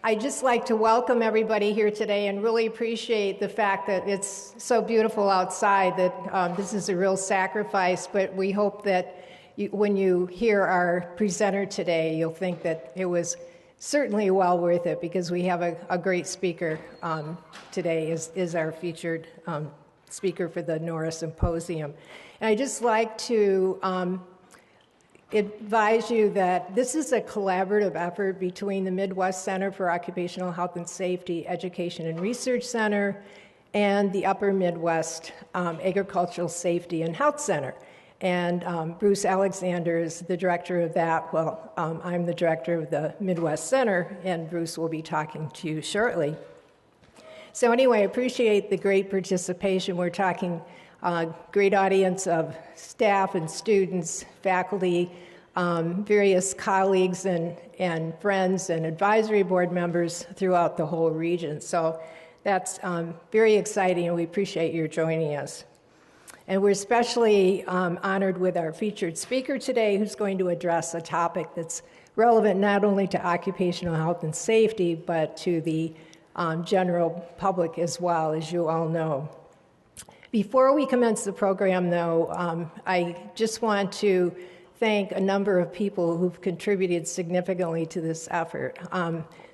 I'd just like to welcome everybody here today and really appreciate the fact that it's so beautiful outside that this is a real sacrifice, but we hope that when you hear our presenter today, you'll think that it was certainly well worth it because we have a great speaker today is our featured speaker for the NORA Symposium. And I'd just like to advise you that this is a collaborative effort between the Midwest Center for Occupational Health and Safety Education and Research Center and the Upper Midwest Agricultural Safety and Health Center. And Bruce Alexander is the director of that. Well, I'm the director of the Midwest Center, and Bruce will be talking to you shortly. So anyway, I appreciate the great participation. We're talking great audience of staff and students, faculty, various colleagues and friends and advisory board members throughout the whole region. So that's very exciting, and we appreciate your joining us. And we're especially honored with our featured speaker today, who's going to address a topic that's relevant not only to occupational health and safety, but to the general public as well, as you all know. Before we commence the program, though, I just want to thank a number of people who've contributed significantly to this effort.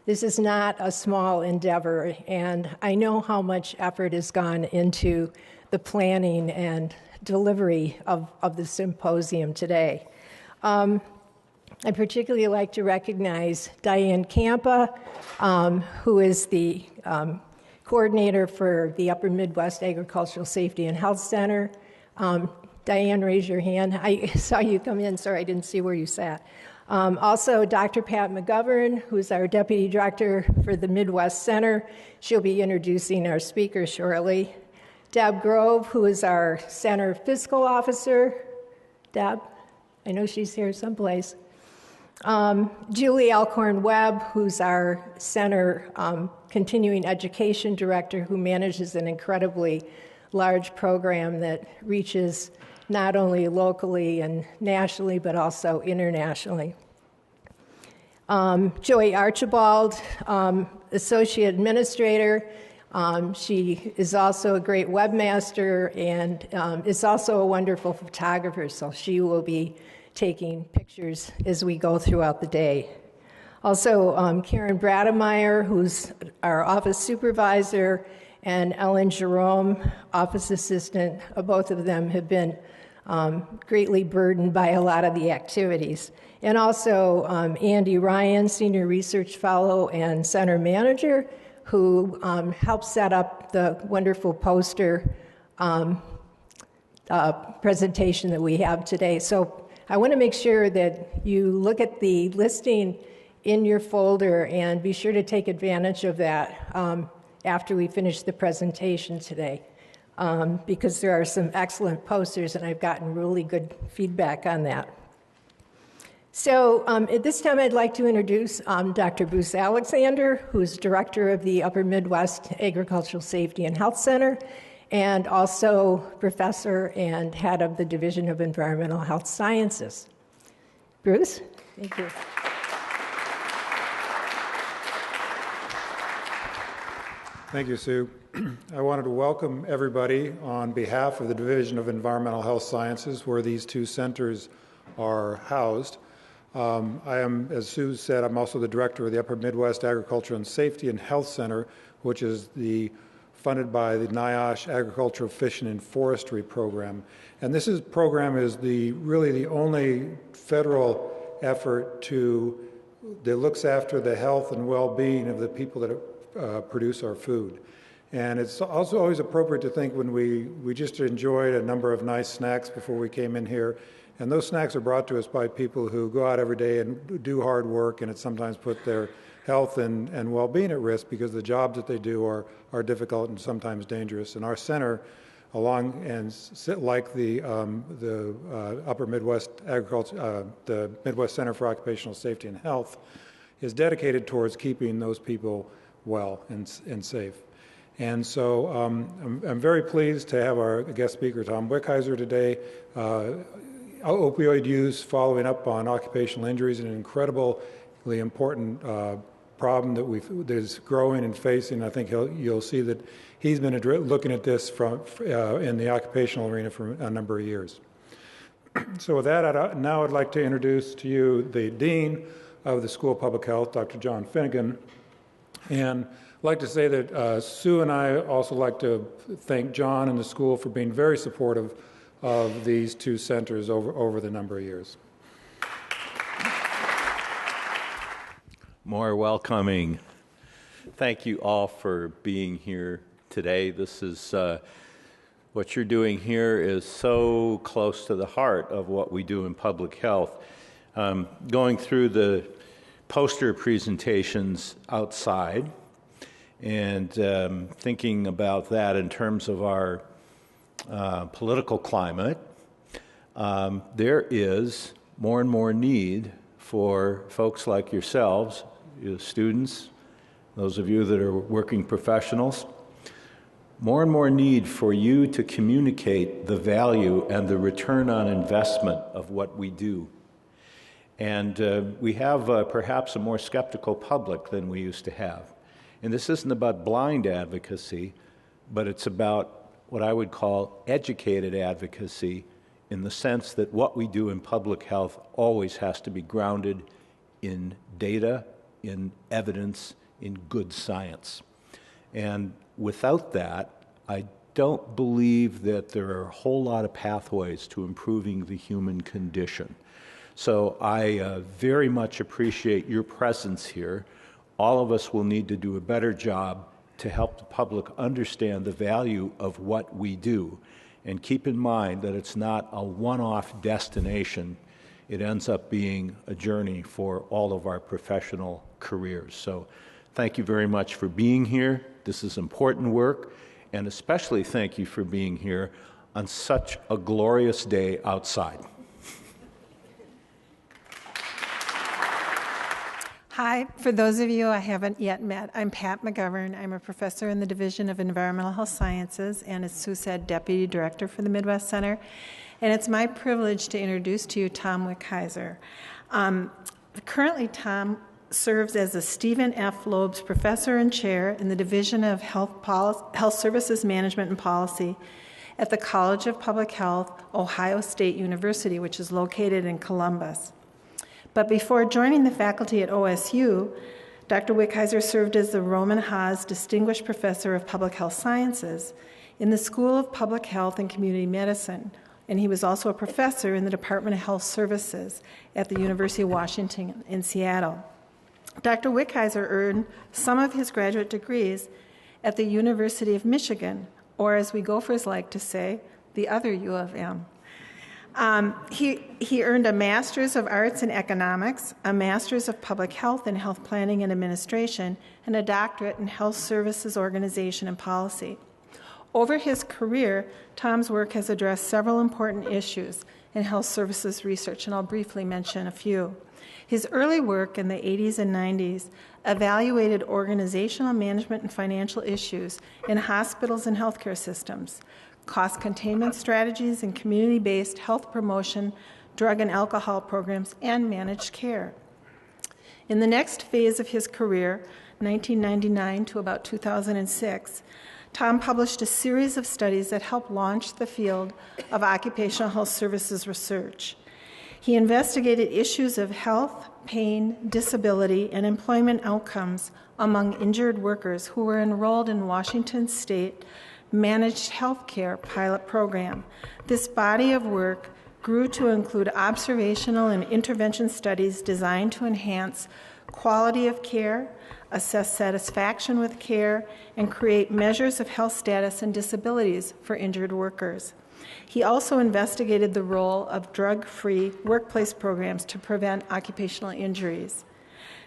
This is not a small endeavor, and I know how much effort has gone into the planning and delivery of the symposium today. I particularly like to recognize Diane Campa, who is the coordinator for the Upper Midwest Agricultural Safety and Health Center. Diane, raise your hand. I saw you come in. Sorry, I didn't see where you sat. Also, Dr. Pat McGovern, who's our deputy director for the Midwest Center. She'll be introducing our speaker shortly. Deb Grove, who is our center fiscal officer. Deb, I know she's here someplace. Julie Alcorn-Webb, who's our center continuing education director, who manages an incredibly large program that reaches not only locally and nationally, but also internationally. Joey Archibald, associate administrator. She is also a great webmaster and is also a wonderful photographer, so she will be taking pictures as we go throughout the day. Also, Karen Brademeyer, who's our office supervisor, and Ellen Jerome, office assistant. Both of them have been greatly burdened by a lot of the activities. And also Andy Ryan, senior research fellow and center manager, who helped set up the wonderful poster presentation that we have today. So I want to make sure that you look at the listing in your folder and be sure to take advantage of that after we finish the presentation today, because there are some excellent posters and I've gotten really good feedback on that. So at this time, I'd like to introduce Dr. Bruce Alexander, who's director of the Upper Midwest Agricultural Safety and Health Center, and also professor and head of the Division of Environmental Health Sciences. Bruce? Thank you. Thank you, Sue. I wanted to welcome everybody on behalf of the Division of Environmental Health Sciences, where these two centers are housed. I am, as Sue said, I'm also the director of the Upper Midwest Agriculture and Safety and Health Center, which is funded by the NIOSH Agricultural, Fishing, and Forestry Program. And this program is really the only federal effort that looks after the health and well-being of the people that produce our food. And it's also always appropriate to think when we just enjoyed a number of nice snacks before we came in here, and those snacks are brought to us by people who go out every day and do hard work, and it sometimes put their health and well-being at risk because the jobs that they do are difficult and sometimes dangerous. And our center, like the Upper Midwest Agriculture, the Midwest Center for Occupational Safety and Health, is dedicated towards keeping those people well and safe. And so I'm very pleased to have our guest speaker, Tom Wickizer, today. Opioid use following up on occupational injuries, an incredibly important problem that is growing and facing. I think you'll see that he's been looking at this in the occupational arena for a number of years. So with that, I'd like to introduce to you the Dean of the School of Public Health, Dr. John Finnegan. And I'd like to say that Sue and I also like to thank John and the school for being very supportive of these two centers over the number of years. More welcoming. Thank you all for being here today. This is what you're doing here is so close to the heart of what we do in public health. Going through the poster presentations outside and thinking about that in terms of our political climate, there is more and more need for folks like yourselves, students, those of you that are working professionals, more and more need for you to communicate the value and the return on investment of what we do. And we have perhaps a more skeptical public than we used to have. And this isn't about blind advocacy, but it's about what I would call educated advocacy, in the sense that what we do in public health always has to be grounded in data, in evidence, in good science. And without that, I don't believe that there are a whole lot of pathways to improving the human condition. So I very much appreciate your presence here. All of us will need to do a better job to help the public understand the value of what we do. And keep in mind that it's not a one-off destination. It ends up being a journey for all of our professional careers. So thank you very much for being here. This is important work. And especially thank you for being here on such a glorious day outside. Hi, for those of you I haven't yet met, I'm Pat McGovern. I'm a professor in the Division of Environmental Health Sciences and, as Sue said, Deputy Director for the Midwest Center. And it's my privilege to introduce to you Tom Wickizer. Currently, Tom serves as a Stephen F. Loebs Professor and Chair in the Division of Health Services Management and Policy at the College of Public Health, Ohio State University, which is located in Columbus. But before joining the faculty at OSU, Dr. Wickizer served as the Roman Haas Distinguished Professor of Public Health Sciences in the School of Public Health and Community Medicine, and he was also a professor in the Department of Health Services at the University of Washington in Seattle. Dr. Wickizer earned some of his graduate degrees at the University of Michigan, or as we Gophers like to say, the other U of M. He earned a Master's of Arts in Economics, a Master's of Public Health and Health Planning and Administration, and a doctorate in Health Services Organization and Policy. Over his career, Tom's work has addressed several important issues in health services research, and I'll briefly mention a few. His early work in the 80s and 90s evaluated organizational management and financial issues in hospitals and healthcare systems, cost containment strategies and community-based health promotion, drug and alcohol programs, and managed care. In the next phase of his career, 1999 to about 2006, Tom published a series of studies that helped launch the field of occupational health services research. He investigated issues of health, pain, disability, and employment outcomes among injured workers who were enrolled in Washington State Managed Healthcare Pilot Program. This body of work grew to include observational and intervention studies designed to enhance quality of care, assess satisfaction with care, and create measures of health status and disabilities for injured workers. He also investigated the role of drug-free workplace programs to prevent occupational injuries.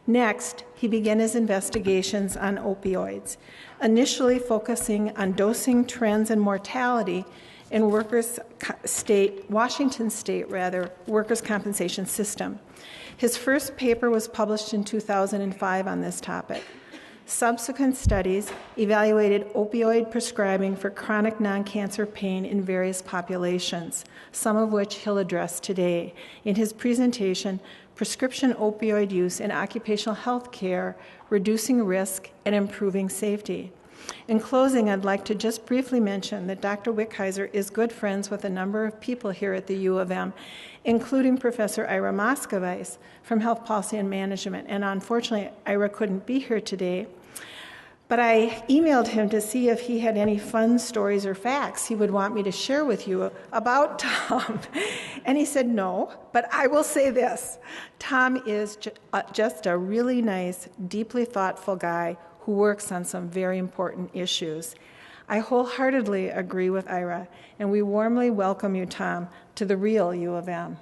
Next, he began his investigations on opioids, initially focusing on dosing trends and mortality in Washington State workers' compensation system. His first paper was published in 2005 on this topic. Subsequent studies evaluated opioid prescribing for chronic non-cancer pain in various populations, some of which he'll address today in his presentation, prescription opioid use in occupational health care, reducing risk, and improving safety. In closing, I'd like to just briefly mention that Dr. Wickizer is good friends with a number of people here at the U of M, including Professor Ira Moscovice from Health Policy and Management. And unfortunately, Ira couldn't be here today. But I emailed him to see if he had any fun stories or facts he would want me to share with you about Tom. And he said no, but I will say this. Tom is just a really nice, deeply thoughtful guy who works on some very important issues. I wholeheartedly agree with Ira, and we warmly welcome you, Tom, to the real U of M.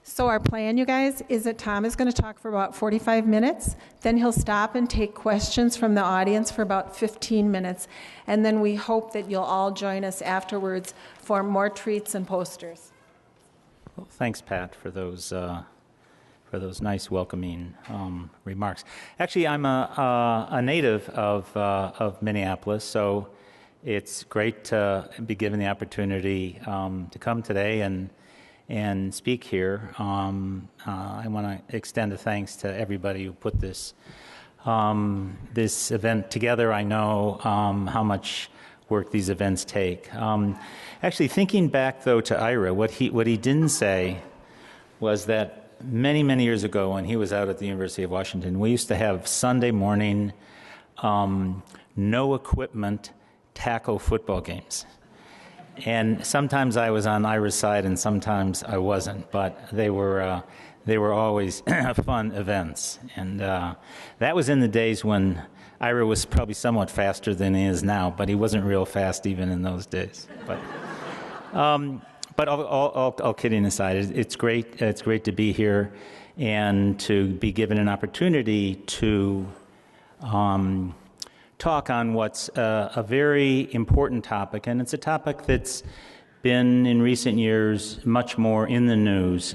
So our plan, you guys, is that Tom is going to talk for about 45 minutes. Then he'll stop and take questions from the audience for about 15 minutes. And then we hope that you'll all join us afterwards for more treats and posters. Well, thanks, Pat, for those nice welcoming remarks. Actually, I'm a native of Minneapolis, so it's great to be given the opportunity to come today and speak here. I want to extend a thanks to everybody who put this event together. I know how much work these events take. Actually, thinking back though to Ira, what he didn't say was that many years ago, when he was out at the University of Washington, we used to have Sunday morning, no equipment tackle football games. And sometimes I was on Ira's side and sometimes I wasn't, but they were always fun events. And that was in the days when Ira was probably somewhat faster than he is now, but he wasn't real fast even in those days. But all kidding aside, it's great to be here and to be given an opportunity to talk on what's a very important topic, and it's a topic that's been in recent years much more in the news,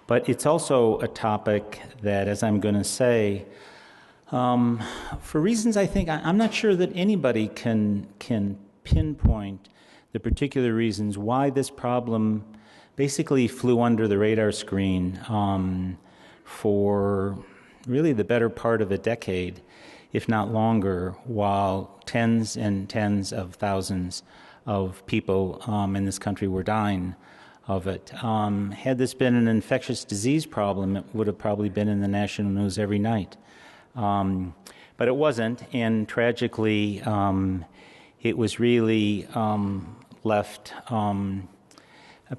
but it's also a topic that, as I'm going to say, for reasons I think I'm not sure that anybody can pinpoint the particular reasons why this problem basically flew under the radar screen for really the better part of a decade, if not longer, while tens and tens of thousands of people in this country were dying of it. Had this been an infectious disease problem, it would have probably been in the national news every night. But it wasn't, and tragically, it was really left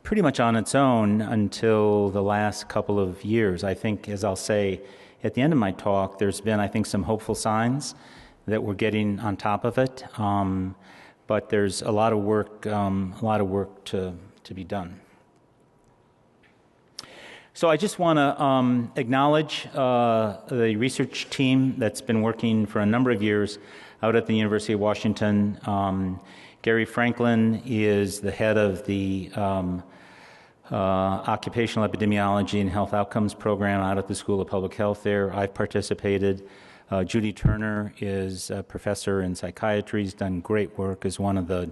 pretty much on its own until the last couple of years. I think, as I'll say at the end of my talk, there's been, I think, some hopeful signs that we're getting on top of it, but there's a lot of work to be done. So I just want to acknowledge the research team that's been working for a number of years out at the University of Washington. Gary Franklin is the head of the Occupational Epidemiology and Health Outcomes program out at the School of Public Health there. I've participated. Judy Turner is a professor in psychiatry. He's done great work as one of the,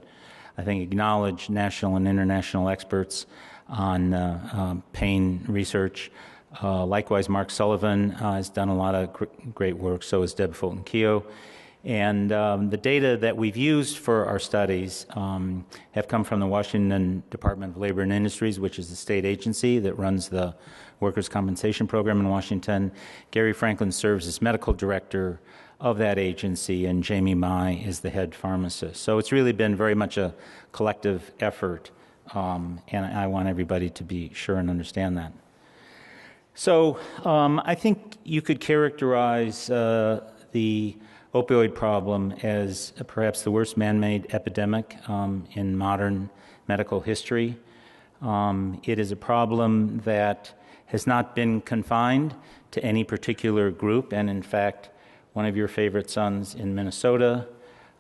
I think, acknowledged national and international experts on pain research. Likewise, Mark Sullivan has done a lot of great work, so has Deb Fulton-Keough. And the data that we've used for our studies have come from the Washington Department of Labor and Industries, which is the state agency that runs the workers' compensation program in Washington. Gary Franklin serves as medical director of that agency, and Jamie Mai is the head pharmacist. So it's really been very much a collective effort, and I want everybody to be sure and understand that. So I think you could characterize the opioid problem as perhaps the worst man-made epidemic in modern medical history. It is a problem that has not been confined to any particular group, and in fact, one of your favorite sons in Minnesota,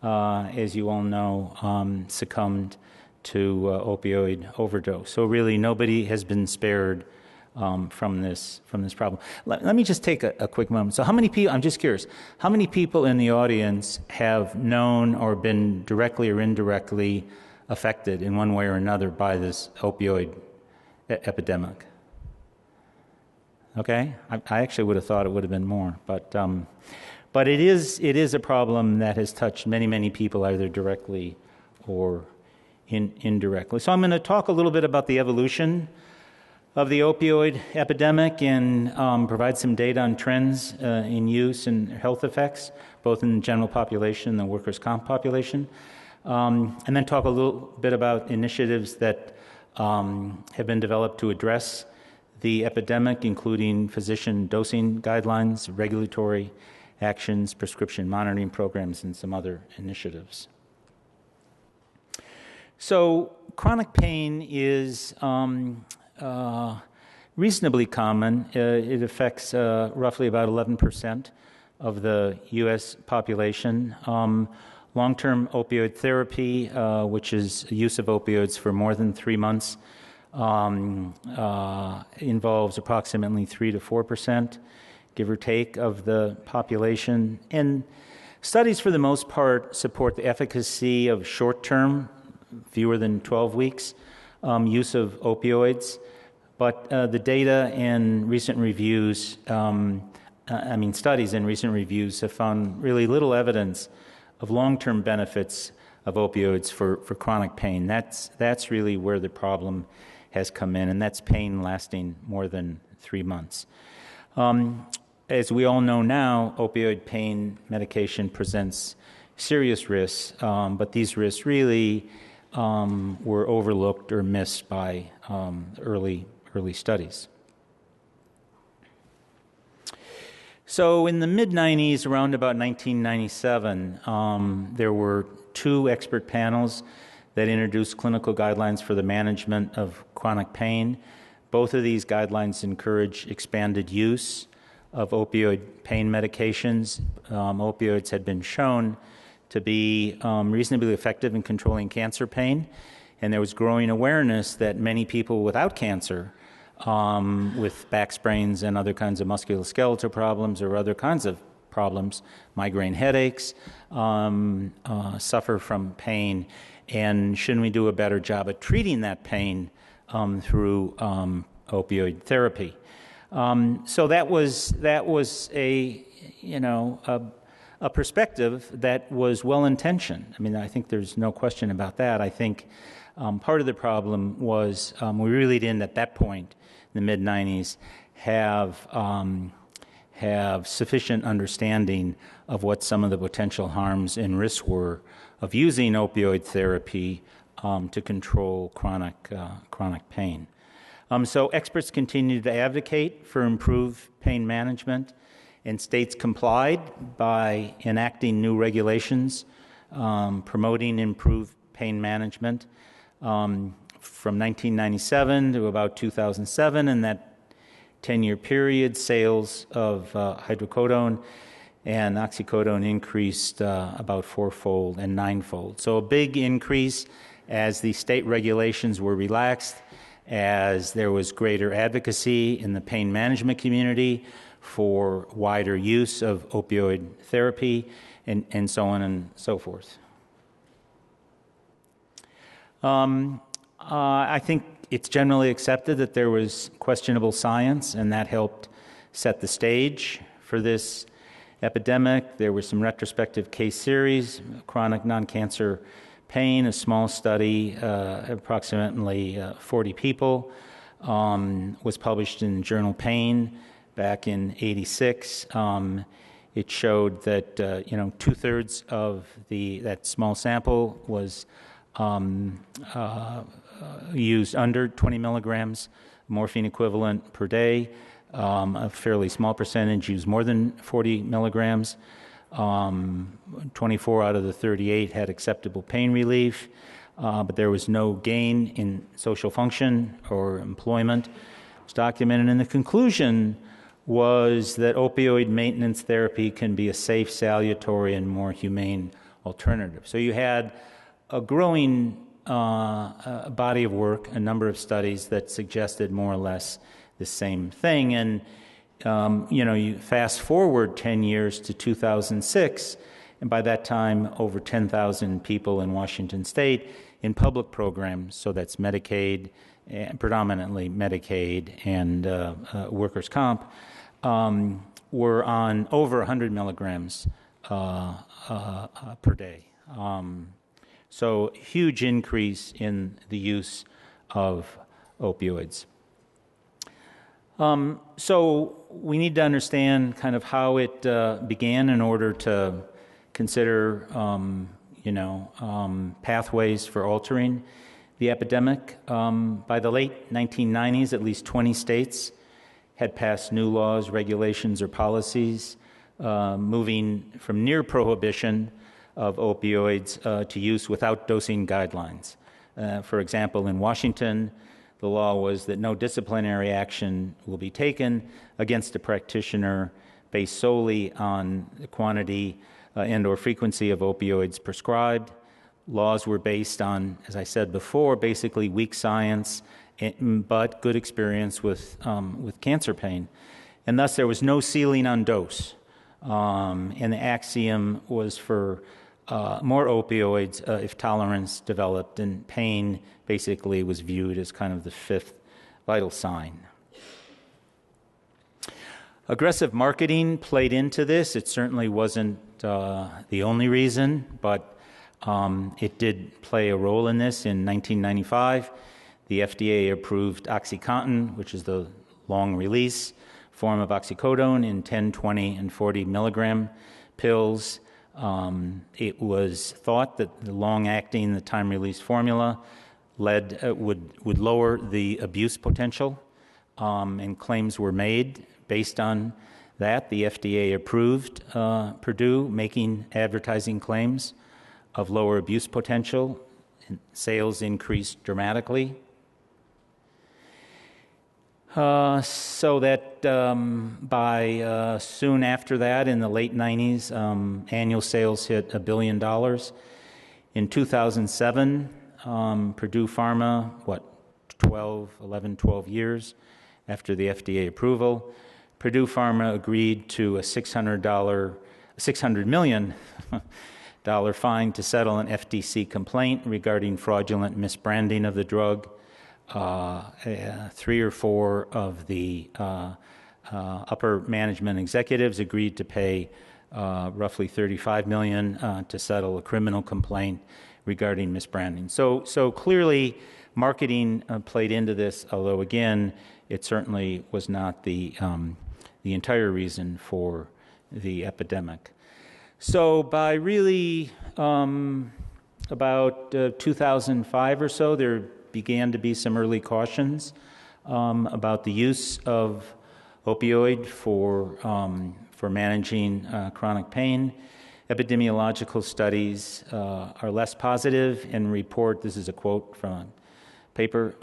as you all know, succumbed to opioid overdose. So really nobody has been spared from this problem. Let me just take a quick moment. So how many people, I'm just curious, how many people in the audience have known or been directly or indirectly affected in one way or another by this opioid epidemic? Okay, I actually would have thought it would have been more, but it is a problem that has touched many people, either directly or indirectly. So I'm going to talk a little bit about the evolution of the opioid epidemic and provide some data on trends in use and health effects, both in the general population and the workers' comp population, and then talk a little bit about initiatives that have been developed to address the epidemic, including physician dosing guidelines, regulatory actions, prescription monitoring programs, and some other initiatives. So chronic pain is reasonably common. It affects roughly about 11% of the U.S. population. Long-term opioid therapy, which is use of opioids for more than 3 months, involves approximately 3 to 4%, give or take, of the population. And studies, for the most part, support the efficacy of short-term, fewer than 12 weeks, use of opioids. But the data in recent reviews, studies in recent reviews have found really little evidence of long-term benefits of opioids for chronic pain. That's really where the problem has come in, and that's pain lasting more than 3 months. As we all know now, opioid pain medication presents serious risks, but these risks really were overlooked or missed by early studies. So in the mid-90s, around about 1997, there were 2 expert panels that introduced clinical guidelines for the management of chronic pain. Both of these guidelines encourage expanded use of opioid pain medications. Opioids had been shown to be reasonably effective in controlling cancer pain, and there was growing awareness that many people without cancer, with back sprains and other kinds of musculoskeletal problems or other kinds of problems, migraine headaches, suffer from pain. And shouldn't we do a better job at treating that pain through opioid therapy? So that was a perspective that was well intentioned. I mean, I think there's no question about that. I think part of the problem was we really didn't at that point in the mid-90s have sufficient understanding of what some of the potential harms and risks were of using opioid therapy to control chronic pain. So experts continued to advocate for improved pain management, and states complied by enacting new regulations promoting improved pain management. From 1997 to about 2007, in that 10-year period, sales of hydrocodone and oxycodone increased about 4-fold and 9-fold. So a big increase as the state regulations were relaxed, as there was greater advocacy in the pain management community for wider use of opioid therapy, and so on and so forth. I think it's generally accepted that there was questionable science, and that helped set the stage for this epidemic. There were some retrospective case series, chronic NonCancer pain, a small study, approximately 40 people, was published in the journal Pain back in '86. It showed that 2/3 of that small sample was used under 20 milligrams morphine equivalent per day. A fairly small percentage used more than 40 milligrams. 24 out of the 38 had acceptable pain relief, but there was no gain in social function or employment. It was documented, and the conclusion was that opioid maintenance therapy can be a safe, salutary, and more humane alternative. So you had a growing body of work, a number of studies that suggested more or less the same thing. And, you fast forward 10 years to 2006, and by that time, over 10,000 people in Washington State in public programs, so that's Medicaid, predominantly Medicaid and workers' comp, were on over 100 milligrams per day. So huge increase in the use of opioids. So we need to understand kind of how it began in order to consider, pathways for altering the epidemic. By the late 1990s, at least 20 states had passed new laws, regulations, or policies moving from near prohibition of opioids to use without dosing guidelines. For example, in Washington, the law was that no disciplinary action will be taken against a practitioner based solely on the quantity and or frequency of opioids prescribed. Laws were based on, as I said before, basically weak science, but good experience with cancer pain. And thus there was no ceiling on dose. And the axiom was for more opioids if tolerance developed, and pain basically was viewed as kind of the fifth vital sign. Aggressive marketing played into this. It certainly wasn't the only reason, but it did play a role in this. In 1995, the FDA approved Oxycontin, which is the long-release form of oxycodone, in 10, 20, and 40 milligram pills. It was thought that the long-acting, the time-release formula would lower the abuse potential, and claims were made based on that. The FDA approved Purdue making advertising claims of lower abuse potential. Sales increased dramatically. So that by soon after that, in the late 90s, annual sales hit $1 billion. In 2007, Purdue Pharma, 12 years after the FDA approval, Purdue Pharma agreed to a $600 million fine to settle an FTC complaint regarding fraudulent misbranding of the drug. 3 or 4 of the upper management executives agreed to pay roughly $35 million to settle a criminal complaint regarding misbranding. So clearly, marketing played into this, although again, it certainly was not the entire reason for the epidemic. So by really about 2005 or so, there began to be some early cautions about the use of opioid for managing chronic pain. Epidemiological studies are less positive and report, this is a quote from a paper,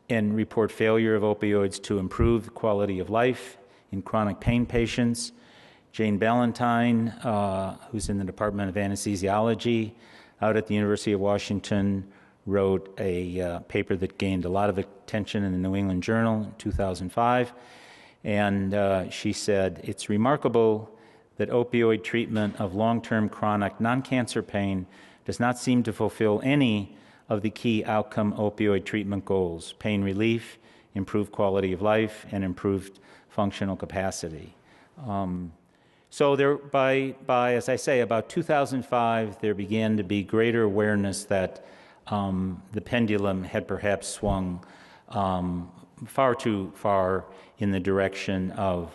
and report failure of opioids to improve the quality of life in chronic pain patients. Jane Ballantyne, who's in the Department of Anesthesiology out at the University of Washington, wrote a paper that gained a lot of attention in the New England Journal in 2005. And she said, "It's remarkable that opioid treatment of long-term chronic non-cancer pain does not seem to fulfill any of the key outcome opioid treatment goals: pain relief, improved quality of life, and improved functional capacity." So there, by as I say, about 2005, there began to be greater awareness that the pendulum had perhaps swung far too far in the direction of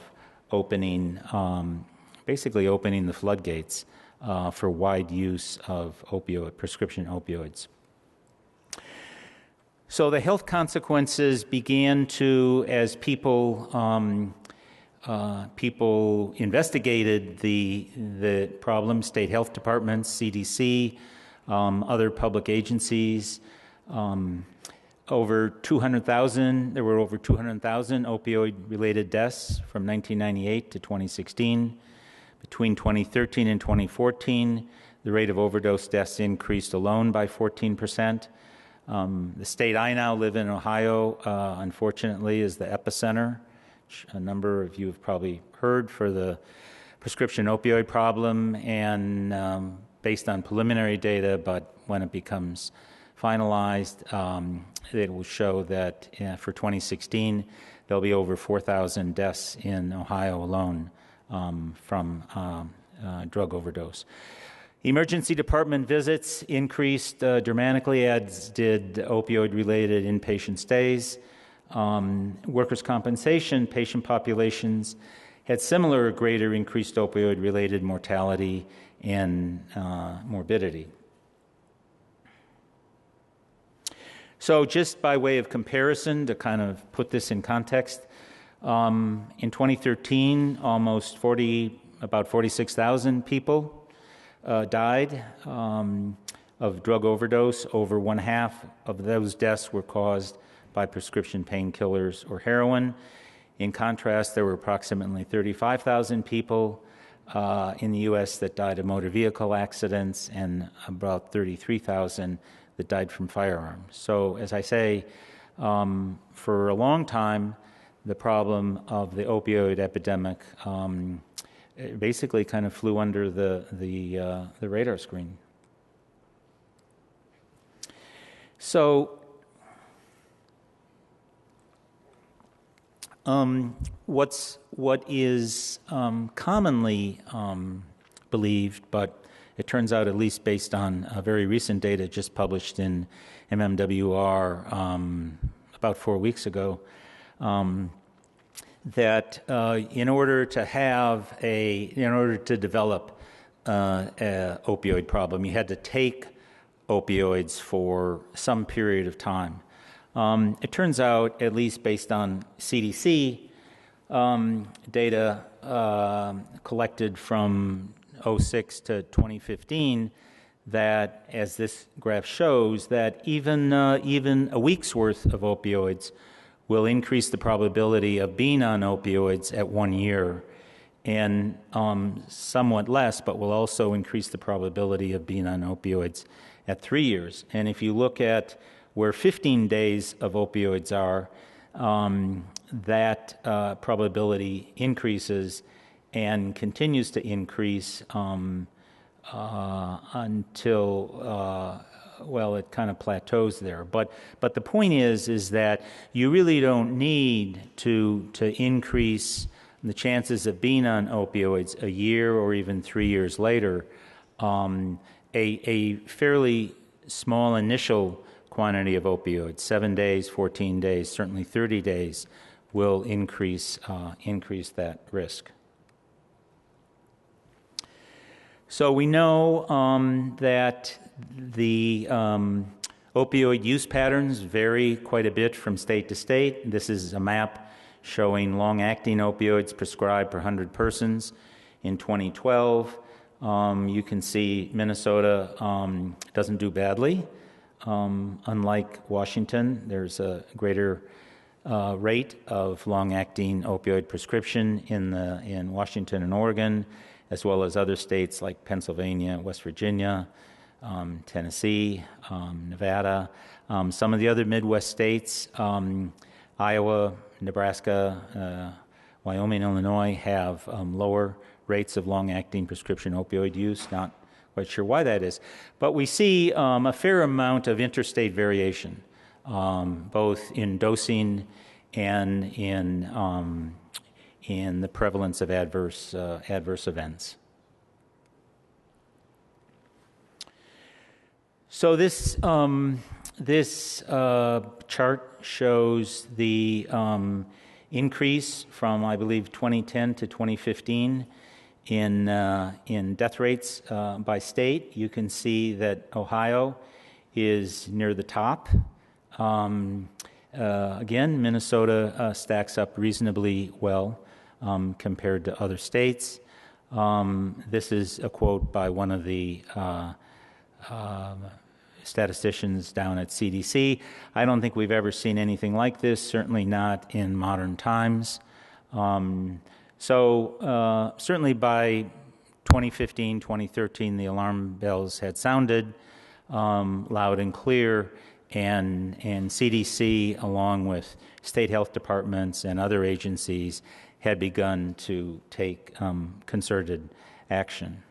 basically opening the floodgates for wide use of prescription opioids. So the health consequences began to, as people investigated the problem, state health departments, CDC, other public agencies. There were over 200,000 opioid-related deaths from 1998 to 2016. Between 2013 and 2014, the rate of overdose deaths increased alone by 14%. The state I now live in, Ohio, unfortunately, is the epicenter. A number of you have probably heard for the prescription opioid problem, and based on preliminary data, but when it becomes finalized, it will show that for 2016, there'll be over 4,000 deaths in Ohio alone from drug overdose. Emergency department visits increased dramatically, as did opioid-related inpatient stays. Workers' compensation patient populations had similar or greater increased opioid-related mortality and morbidity. So just by way of comparison, to kind of put this in context, in 2013, about 46,000 people died of drug overdose. Over one half of those deaths were caused by prescription painkillers or heroin. In contrast, there were approximately 35,000 people in the U.S. that died of motor vehicle accidents and about 33,000 that died from firearms. So, as I say, for a long time, the problem of the opioid epidemic basically kind of flew under the radar screen. So, what is commonly believed, but it turns out, at least based on very recent data just published in MMWR about 4 weeks ago, that in order to develop an opioid problem, you had to take opioids for some period of time. It turns out, at least based on CDC data collected from 2006 to 2015, that, as this graph shows, that even a week's worth of opioids will increase the probability of being on opioids at 1 year, and somewhat less, but will also increase the probability of being on opioids at 3 years. And if you look at where 15 days of opioids are, that probability increases and continues to increase until it kind of plateaus there. But the point is that you really don't need to increase the chances of being on opioids a year or even 3 years later. A fairly small initial quantity of opioids, 7 days, 14 days, certainly 30 days, will increase that risk. So we know that the opioid use patterns vary quite a bit from state to state. This is a map showing long-acting opioids prescribed per 100 persons in 2012. You can see Minnesota doesn't do badly. Unlike Washington, there's a greater rate of long-acting opioid prescription in Washington and Oregon, as well as other states like Pennsylvania, West Virginia, Tennessee, Nevada. Some of the other Midwest states, Iowa, Nebraska, Wyoming, Illinois, have lower rates of long-acting prescription opioid use. Not quite sure why that is. But we see a fair amount of interstate variation, both in dosing and in the prevalence of adverse events. So this chart shows the increase from, I believe, 2010 to 2015 in death rates by state. You can see that Ohio is near the top. Again, Minnesota stacks up reasonably well compared to other states. This is a quote by one of the statisticians down at CDC. I don't think we've ever seen anything like this, certainly not in modern times. So certainly by 2015, 2013, the alarm bells had sounded loud and clear and CDC, along with state health departments and other agencies, had begun to take concerted action.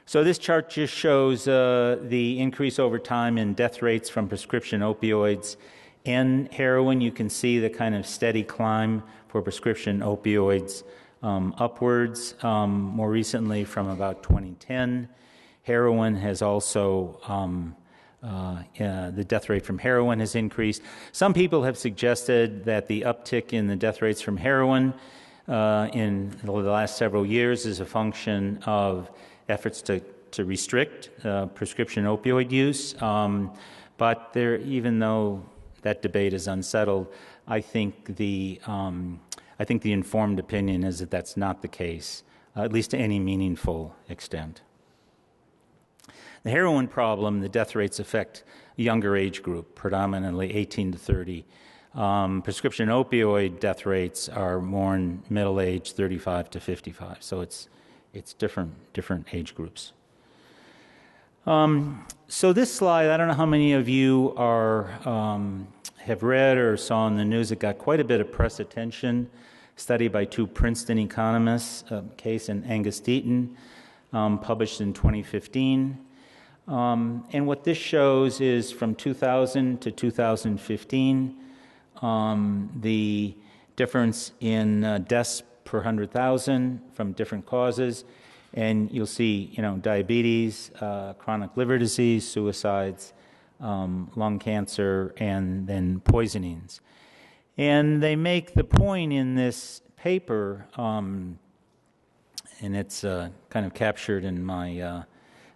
So this chart just shows the increase over time in death rates from prescription opioids and heroin. You can see the kind of steady climb for prescription opioids upwards. More recently, from about 2010, heroin has also, the death rate from heroin has increased. Some people have suggested that the uptick in the death rates from heroin in the last several years is a function of efforts to restrict prescription opioid use. But even though that debate is unsettled, I think the informed opinion is that that's not the case, at least to any meaningful extent. The heroin problem, the death rates affect a younger age group, predominantly 18 to 30. Prescription opioid death rates are more in middle age, 35 to 55. So it's different age groups. So this slide, I don't know how many of you have read or saw in the news. It got quite a bit of press attention. Study by two Princeton economists, Case and Angus Deaton, published in 2015. And what this shows is from 2000 to 2015, the difference in deaths per 100,000 from different causes. And you'll see, diabetes, chronic liver disease, suicides, lung cancer, and then poisonings. And they make the point in this paper, and it's kind of captured in my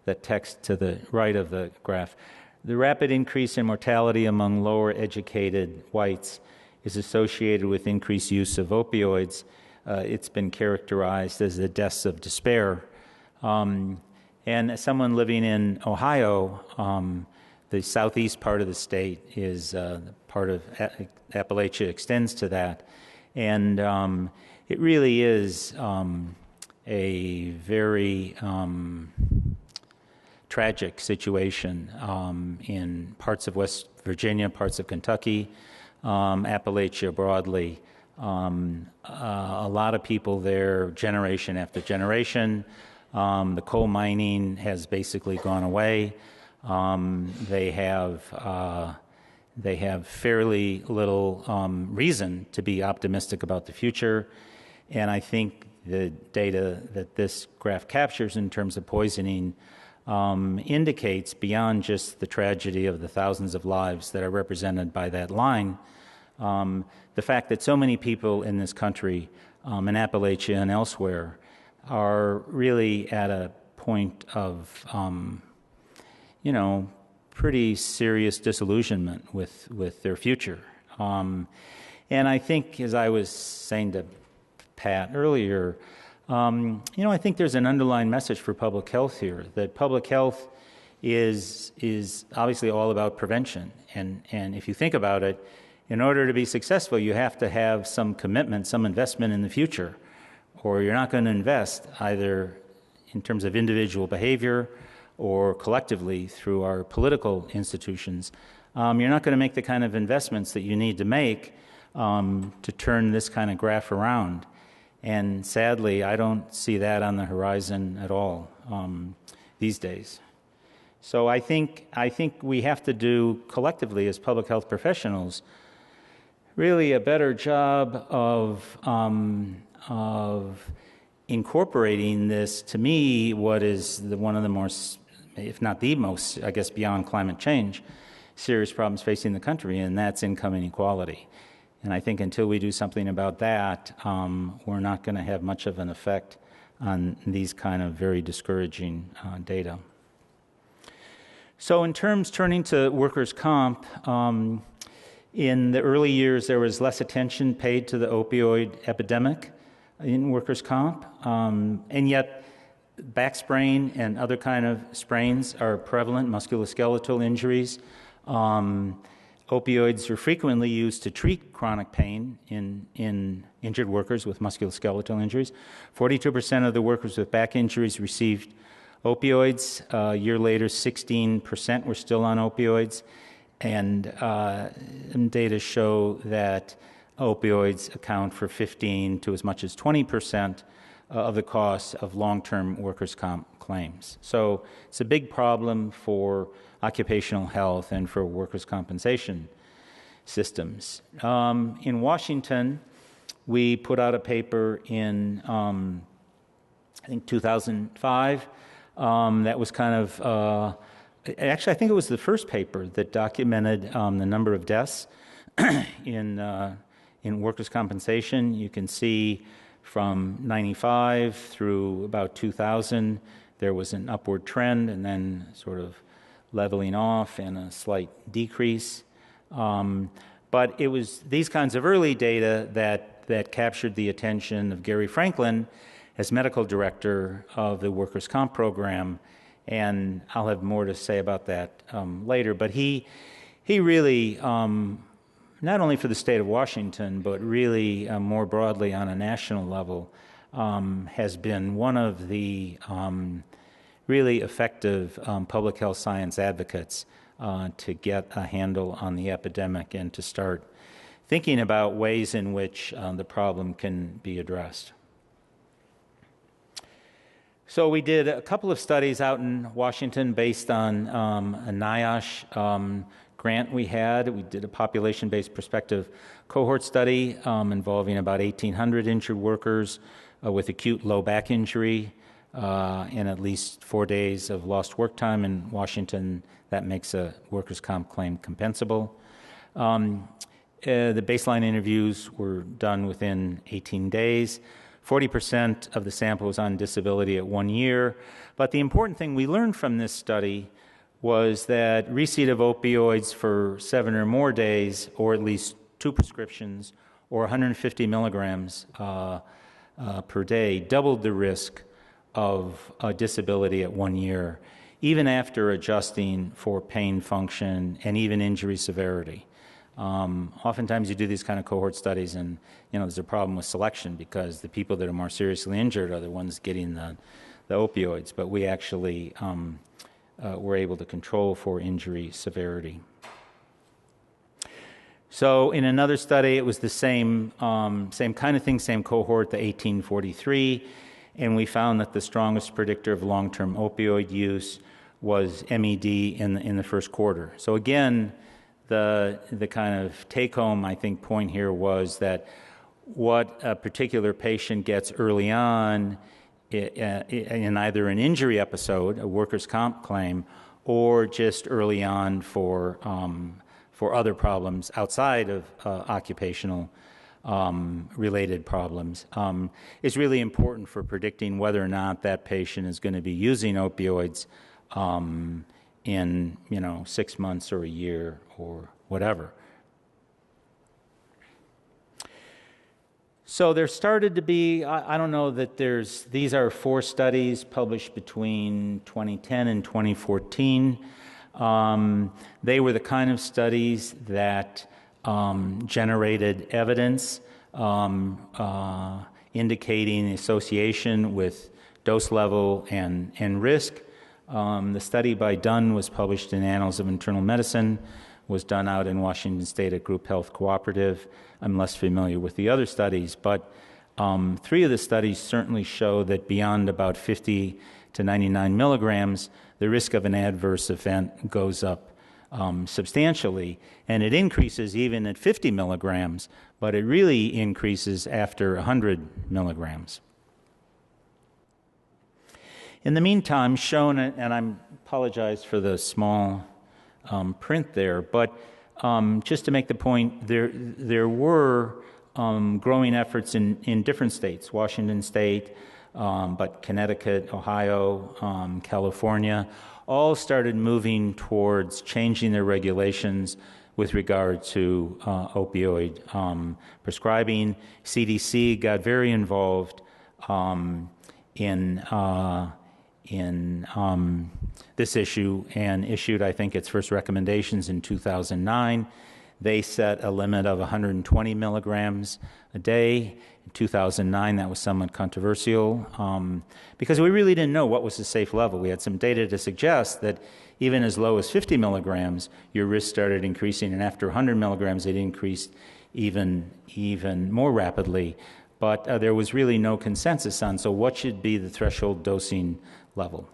that text to the right of the graph. The rapid increase in mortality among lower educated whites is associated with increased use of opioids. It's been characterized as the deaths of despair. And as someone living in Ohio, the southeast part of the state is part of Appalachia extends to that. And it really is a very tragic situation in parts of West Virginia, parts of Kentucky, Appalachia broadly. A lot of people there, generation after generation. The coal mining has basically gone away. They have fairly little reason to be optimistic about the future. And I think the data that this graph captures in terms of poisoning indicates, beyond just the tragedy of the thousands of lives that are represented by that line, the fact that so many people in this country, in Appalachia and elsewhere, are really at a point of, pretty serious disillusionment with their future. And I think, as I was saying to Pat earlier, I think there's an underlying message for public health here, that public health is obviously all about prevention. And if you think about it, in order to be successful, you have to have some commitment, some investment in the future, or you're not going to invest either in terms of individual behavior or collectively through our political institutions. You're not going to make the kind of investments that you need to make to turn this kind of graph around. And sadly, I don't see that on the horizon at all these days. So I think we have to do collectively as public health professionals really a better job of incorporating this, to me, what is one of the most, if not the most, I guess beyond climate change, serious problems facing the country, and that's income inequality. And I think until we do something about that, we're not going to have much of an effect on these kind of very discouraging data. So turning to workers' comp, in the early years there was less attention paid to the opioid epidemic in workers' comp, and yet back sprain and other kind of sprains are prevalent, musculoskeletal injuries. Opioids are frequently used to treat chronic pain in injured workers with musculoskeletal injuries. 42% of the workers with back injuries received opioids. A year later, 16% were still on opioids, and data show that opioids account for 15 to as much as 20% of the cost of long-term workers' comp claims. So it's a big problem for occupational health and for workers' compensation systems. In Washington, we put out a paper in, I think, 2005 that was kind of, actually, I think it was the first paper that documented the number of deaths in workers' compensation. You can see from 95 through about 2000, there was an upward trend and then sort of leveling off and a slight decrease. But it was these kinds of early data that captured the attention of Gary Franklin as medical director of the workers' comp program, and I'll have more to say about that later. But he really, not only for the state of Washington, but really more broadly on a national level, has been one of the really effective public health science advocates to get a handle on the epidemic and to start thinking about ways in which the problem can be addressed. So we did a couple of studies out in Washington based on a NIOSH grant we had. We did a population-based prospective cohort study involving about 1,800 injured workers with acute low back injury and at least 4 days of lost work time in Washington. That makes a workers' comp claim compensable. The baseline interviews were done within 18 days. 40% of the sample was on disability at 1 year. But the important thing we learned from this study was that receipt of opioids for 7 or more days, or at least 2 prescriptions, or 150 milligrams per day, doubled the risk of disability at 1 year, even after adjusting for pain function and even injury severity. Oftentimes you do these kind of cohort studies and there's a problem with selection because the people that are more seriously injured are the ones getting the opioids, but we actually were able to control for injury severity. So in another study, it was the same kind of thing, same cohort, the 1843, and we found that the strongest predictor of long-term opioid use was MED in the first quarter. So again, the kind of take-home, I think, point here was that what a particular patient gets early on in either an injury episode, a workers' comp claim, or just early on for other problems outside of occupational related problems, is really important for predicting whether or not that patient is going to be using opioids in 6 months or a year or whatever. So there started to be, I don't know that these are 4 studies published between 2010 and 2014. They were the kind of studies that generated evidence indicating association with dose level and risk. The study by Dunn was published in Annals of Internal Medicine, was done out in Washington State at Group Health Cooperative. I'm less familiar with the other studies, but 3 of the studies certainly show that beyond about 50 to 99 milligrams, the risk of an adverse event goes up substantially, and it increases even at 50 milligrams, but it really increases after 100 milligrams. In the meantime, shown, and I apologize for the small print there, but just to make the point, there were growing efforts in different states, Washington State, but Connecticut, Ohio, California, all started moving towards changing their regulations with regard to opioid prescribing. CDC got very involved in this issue and issued, I think, its first recommendations in 2009. They set a limit of 120 milligrams a day. In 2009, that was somewhat controversial because we really didn't know what was the safe level. We had some data to suggest that even as low as 50 milligrams, your risk started increasing, and after 100 milligrams, it increased even more rapidly. But there was really no consensus on, so what should be the threshold dosing level?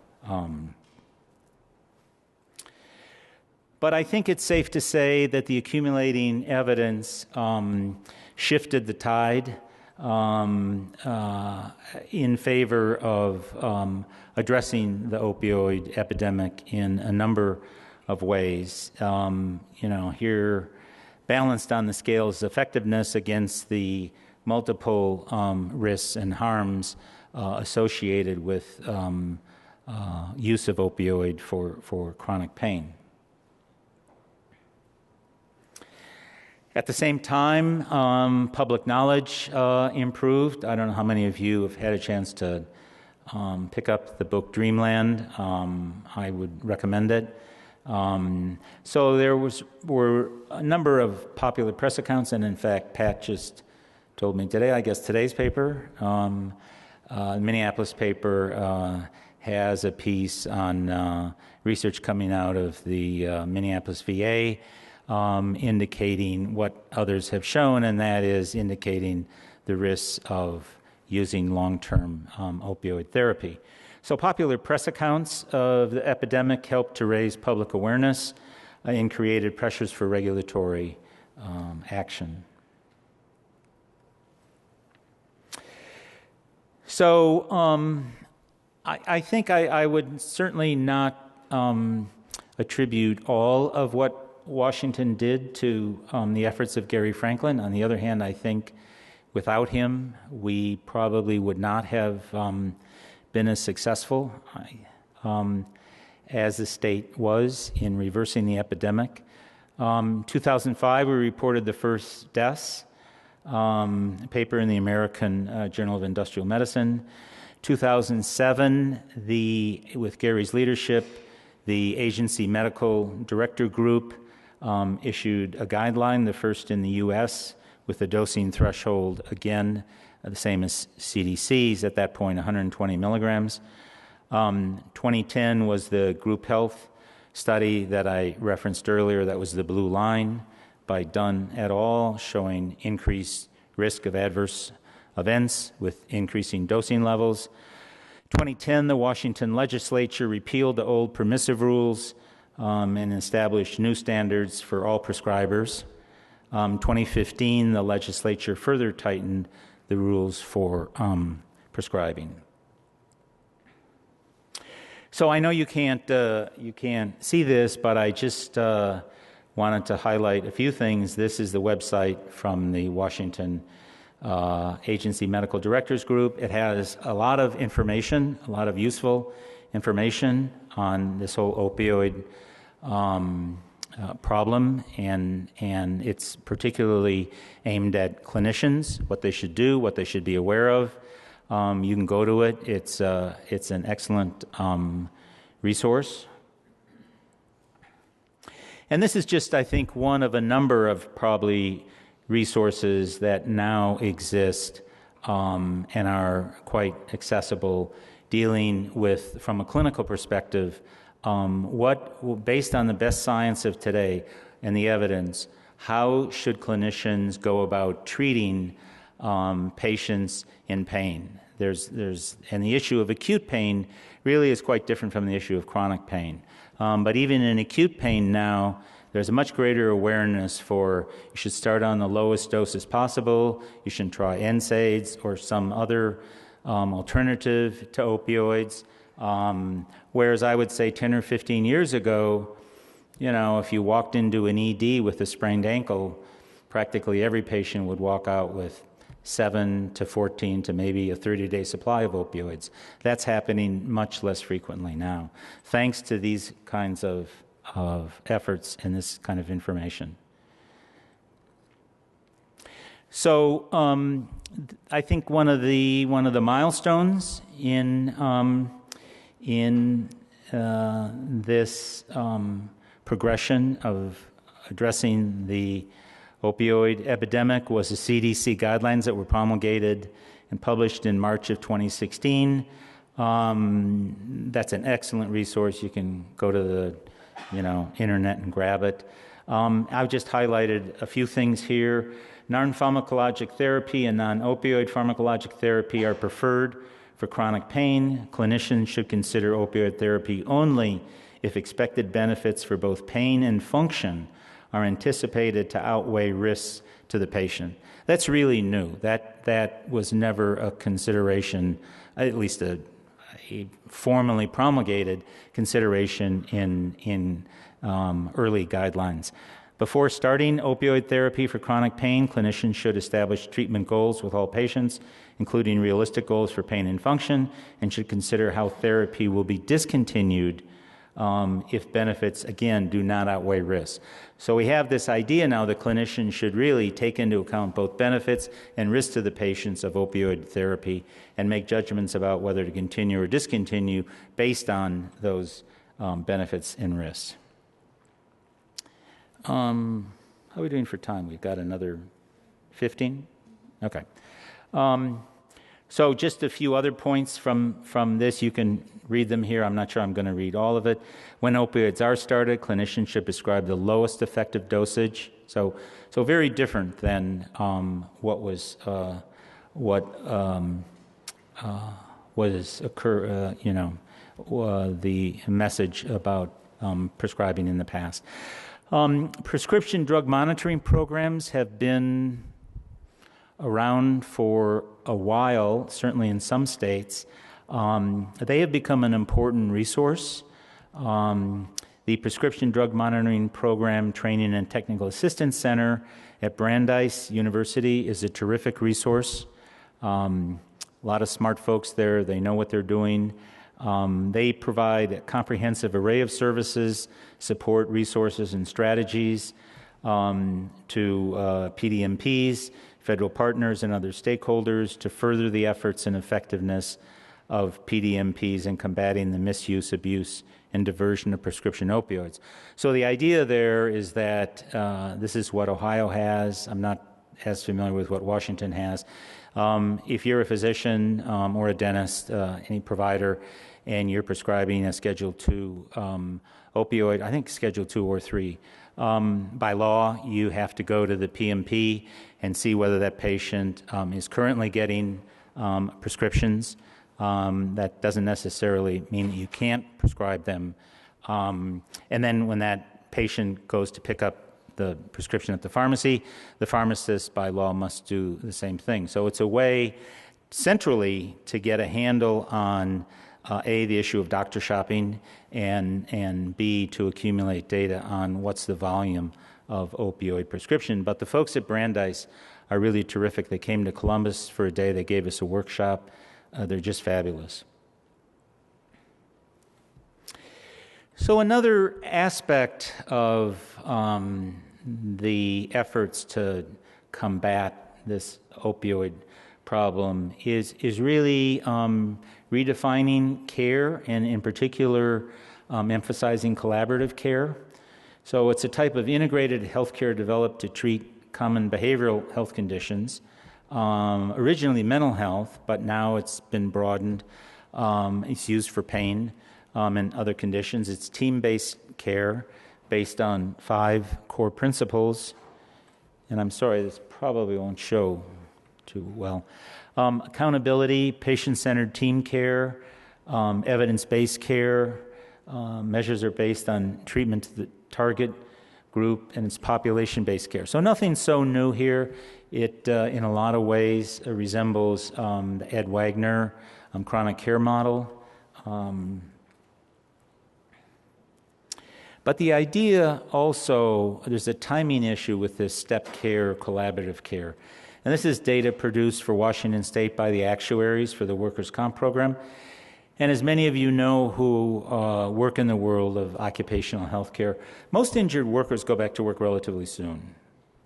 But I think it's safe to say that the accumulating evidence shifted the tide in favor of addressing the opioid epidemic in a number of ways. Here, balanced on the scale's effectiveness against the multiple risks and harms associated with use of opioid for chronic pain. At the same time, public knowledge improved. I don't know how many of you have had a chance to pick up the book Dreamland. I would recommend it. So there were a number of popular press accounts, and in fact, Pat just told me today, I guess today's paper, the Minneapolis paper has a piece on research coming out of the Minneapolis VA indicating what others have shown, and that is indicating the risks of using long-term opioid therapy. So popular press accounts of the epidemic helped to raise public awareness and created pressures for regulatory action. So I think I would certainly not attribute all of what Washington did to the efforts of Gary Franklin. On the other hand, I think without him, we probably would not have been as successful as the state was in reversing the epidemic. 2005, we reported the first deaths, a paper in the American Journal of Industrial Medicine. 2007, with Gary's leadership, the agency medical director group issued a guideline, the first in the U.S., with the dosing threshold, again, the same as CDC's, at that point, 120 milligrams. 2010 was the group health study that I referenced earlier. That was the blue line by Dunn et al., showing increased risk of adverse events with increasing dosing levels. 2010, the Washington legislature repealed the old permissive rules and established new standards for all prescribers. 2015, the legislature further tightened the rules for prescribing. So I know you can't see this, but I just wanted to highlight a few things. This is the website from the Washington Agency Medical Directors Group. It has a lot of information, a lot of useful information on this whole opioid problem, and it's particularly aimed at clinicians, what they should do, what they should be aware of. You can go to it. It's an excellent resource. And this is just, I think, one of a number of probably resources that now exist and are quite accessible, dealing with, from a clinical perspective, based on the best science of today and the evidence, how should clinicians go about treating patients in pain? And the issue of acute pain really is quite different from the issue of chronic pain. But even in acute pain now, there's a much greater awareness for you should start on the lowest doses possible, you should try NSAIDs or some other alternative to opioids. Whereas I would say 10 or 15 years ago, if you walked into an ED with a sprained ankle, practically every patient would walk out with 7 to 14 to maybe a 30-day supply of opioids. That's happening much less frequently now, thanks to these kinds of efforts and this kind of information. So I think one of the milestones in this progression of addressing the opioid epidemic was the CDC guidelines that were promulgated and published in March of 2016. That's an excellent resource. You can go to the internet and grab it. I've just highlighted a few things here. Non-pharmacologic therapy and non-opioid pharmacologic therapy are preferred for chronic pain. Clinicians should consider opioid therapy only if expected benefits for both pain and function are anticipated to outweigh risks to the patient. That's really new. That was never a consideration, at least a formally promulgated consideration in early guidelines. Before starting opioid therapy for chronic pain, clinicians should establish treatment goals with all patients, including realistic goals for pain and function, and should consider how therapy will be discontinued if benefits, again, do not outweigh risks. So we have this idea now that clinicians should really take into account both benefits and risks to the patients of opioid therapy and make judgments about whether to continue or discontinue based on those benefits and risks. How are we doing for time? We've got another 15? Okay. So just a few other points from this. You can read them here. I'm not sure I'm going to read all of it. When opioids are started, clinicians should prescribe the lowest effective dosage. So very different than what was the message about prescribing in the past. Prescription drug monitoring programs have been around for a while, certainly in some states. They have become an important resource. The Prescription Drug Monitoring Program Training and Technical Assistance Center at Brandeis University is a terrific resource. A lot of smart folks there. They know what they're doing. They provide a comprehensive array of services, support resources and strategies to PDMPs, federal partners, and other stakeholders to further the efforts and effectiveness of PDMPs in combating the misuse, abuse, and diversion of prescription opioids. So the idea there is that this is what Ohio has. I'm not as familiar with what Washington has. If you're a physician or a dentist, any provider, and you're prescribing a Schedule II opioid, I think Schedule II or III, by law, you have to go to the PMP and see whether that patient is currently getting prescriptions. That doesn't necessarily mean that you can't prescribe them. And then when that patient goes to pick up the prescription at the pharmacy, the pharmacist by law must do the same thing. So it's a way centrally to get a handle on A, the issue of doctor shopping, and B, to accumulate data on what's the volume of opioid prescription. But the folks at Brandeis are really terrific. They came to Columbus for a day. They gave us a workshop. They're just fabulous. So another aspect of the efforts to combat this opioid problem is really redefining care, and in particular emphasizing collaborative care. So it's a type of integrated healthcare developed to treat common behavioral health conditions. Originally mental health, but now it's been broadened. It's used for pain and other conditions. It's team-based care based on 5 core principles. And I'm sorry, this probably won't show too well. Accountability, patient-centered team care, evidence-based care. Measures are based on treatment to the target group, and it's population-based care. So nothing so new here. It, in a lot of ways, resembles the Ed Wagner chronic care model. But the idea also, there's a timing issue with this step care, collaborative care. And this is data produced for Washington State by the actuaries for the workers' comp program. And as many of you know who work in the world of occupational health care, most injured workers go back to work relatively soon,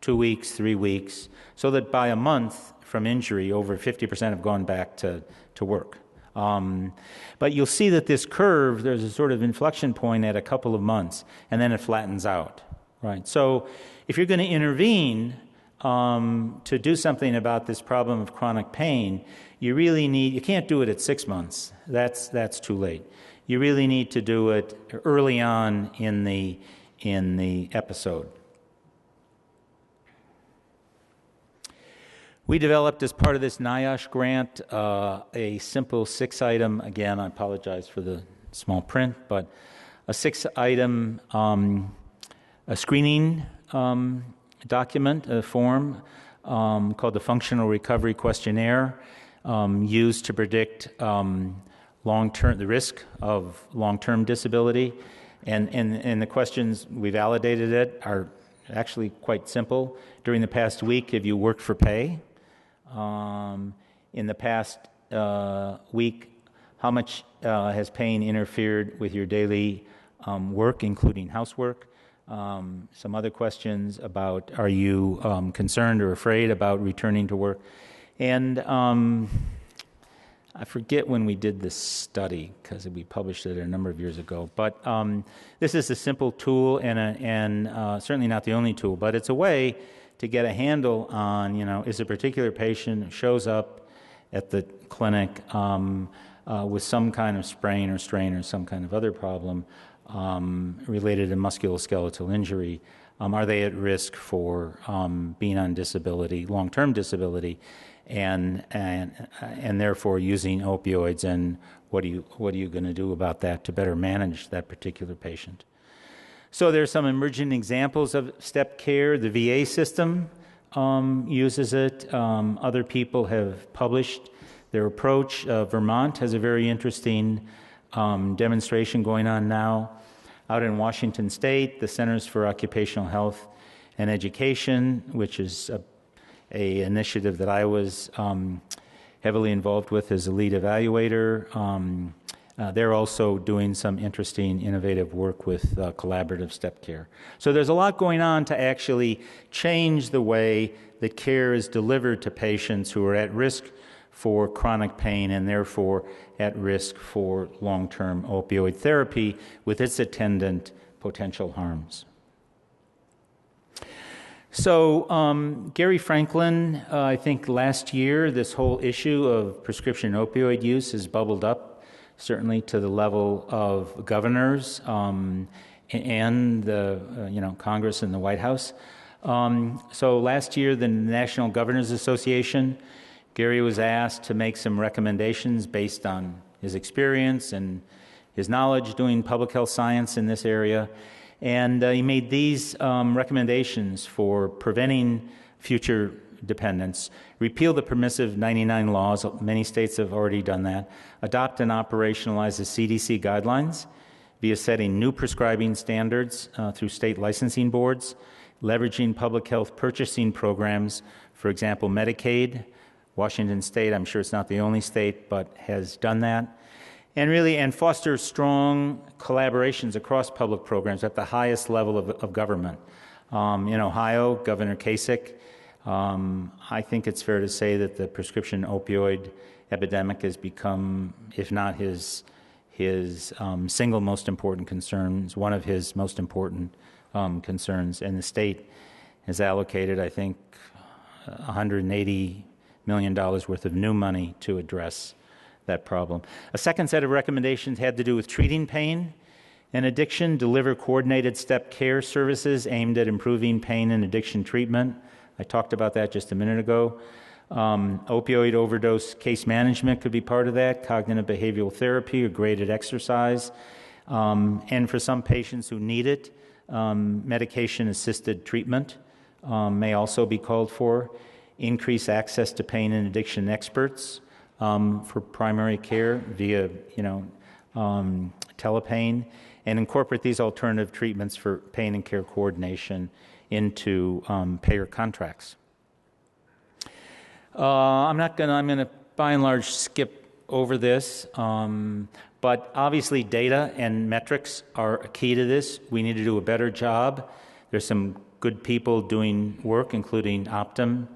2 weeks, 3 weeks, so that by a month from injury, over 50% have gone back to work. But you'll see that this curve, there's a sort of inflection point at a couple of months, and then it flattens out. Right. So if you're going to intervene to do something about this problem of chronic pain, you can't do it at 6 months. That's too late. You really need to do it early on in the episode. We developed, as part of this NIOSH grant, a simple 6-item, again, I apologize for the small print, but a 6-item a screening document, a form called the Functional Recovery Questionnaire, used to predict the risk of long-term disability. And the questions, we validated it, are actually quite simple. During the past week, have you worked for pay? In the past week, how much has pain interfered with your daily work, including housework? Some other questions about, are you concerned or afraid about returning to work? And I forget when we did this study, because we published it a number of years ago. But this is a simple tool, and certainly not the only tool, but it's a way to get a handle on, is a particular patient who shows up at the clinic with some kind of sprain or strain or some kind of other problem related to musculoskeletal injury. Are they at risk for being on disability, long-term disability, and therefore using opioids? And what are you going to do about that to better manage that particular patient? So there's some emerging examples of step care. The VA system uses it. Other people have published their approach. Vermont has a very interesting demonstration going on now. Out in Washington State, the Centers for Occupational Health and Education, which is a initiative that I was heavily involved with as a lead evaluator. They're also doing some interesting, innovative work with collaborative step care. So there's a lot going on to actually change the way that care is delivered to patients who are at risk for chronic pain and therefore at risk for long-term opioid therapy with its attendant potential harms. So Gary Franklin, I think last year, this whole issue of prescription opioid use has bubbled up, certainly to the level of governors and the Congress and the White House. So last year, the National Governors Association, Gary was asked to make some recommendations based on his experience and his knowledge doing public health science in this area. And he made these recommendations for preventing future dependence: repeal the permissive 99 laws, many states have already done that, adopt and operationalize the CDC guidelines via setting new prescribing standards through state licensing boards, leveraging public health purchasing programs, for example, Medicaid. Washington State, I'm sure it's not the only state, but has done that. And foster strong collaborations across public programs at the highest level of government. In Ohio, Governor Kasich, I think it's fair to say that the prescription opioid epidemic has become, if not his single most important concerns, one of his most important concerns. And the state has allocated, I think, $180 million worth of new money to address that problem. A second set of recommendations had to do with treating pain and addiction, deliver coordinated step care services aimed at improving pain and addiction treatment. I talked about that just a minute ago. Opioid overdose case management could be part of that, cognitive behavioral therapy or graded exercise. And for some patients who need it, medication-assisted treatment may also be called for. Increase access to pain and addiction experts for primary care via, telepain, and incorporate these alternative treatments for pain and care coordination into payer contracts. I'm going to by and large skip over this, but obviously data and metrics are a key to this. We need to do a better job. There's some good people doing work, including Optum.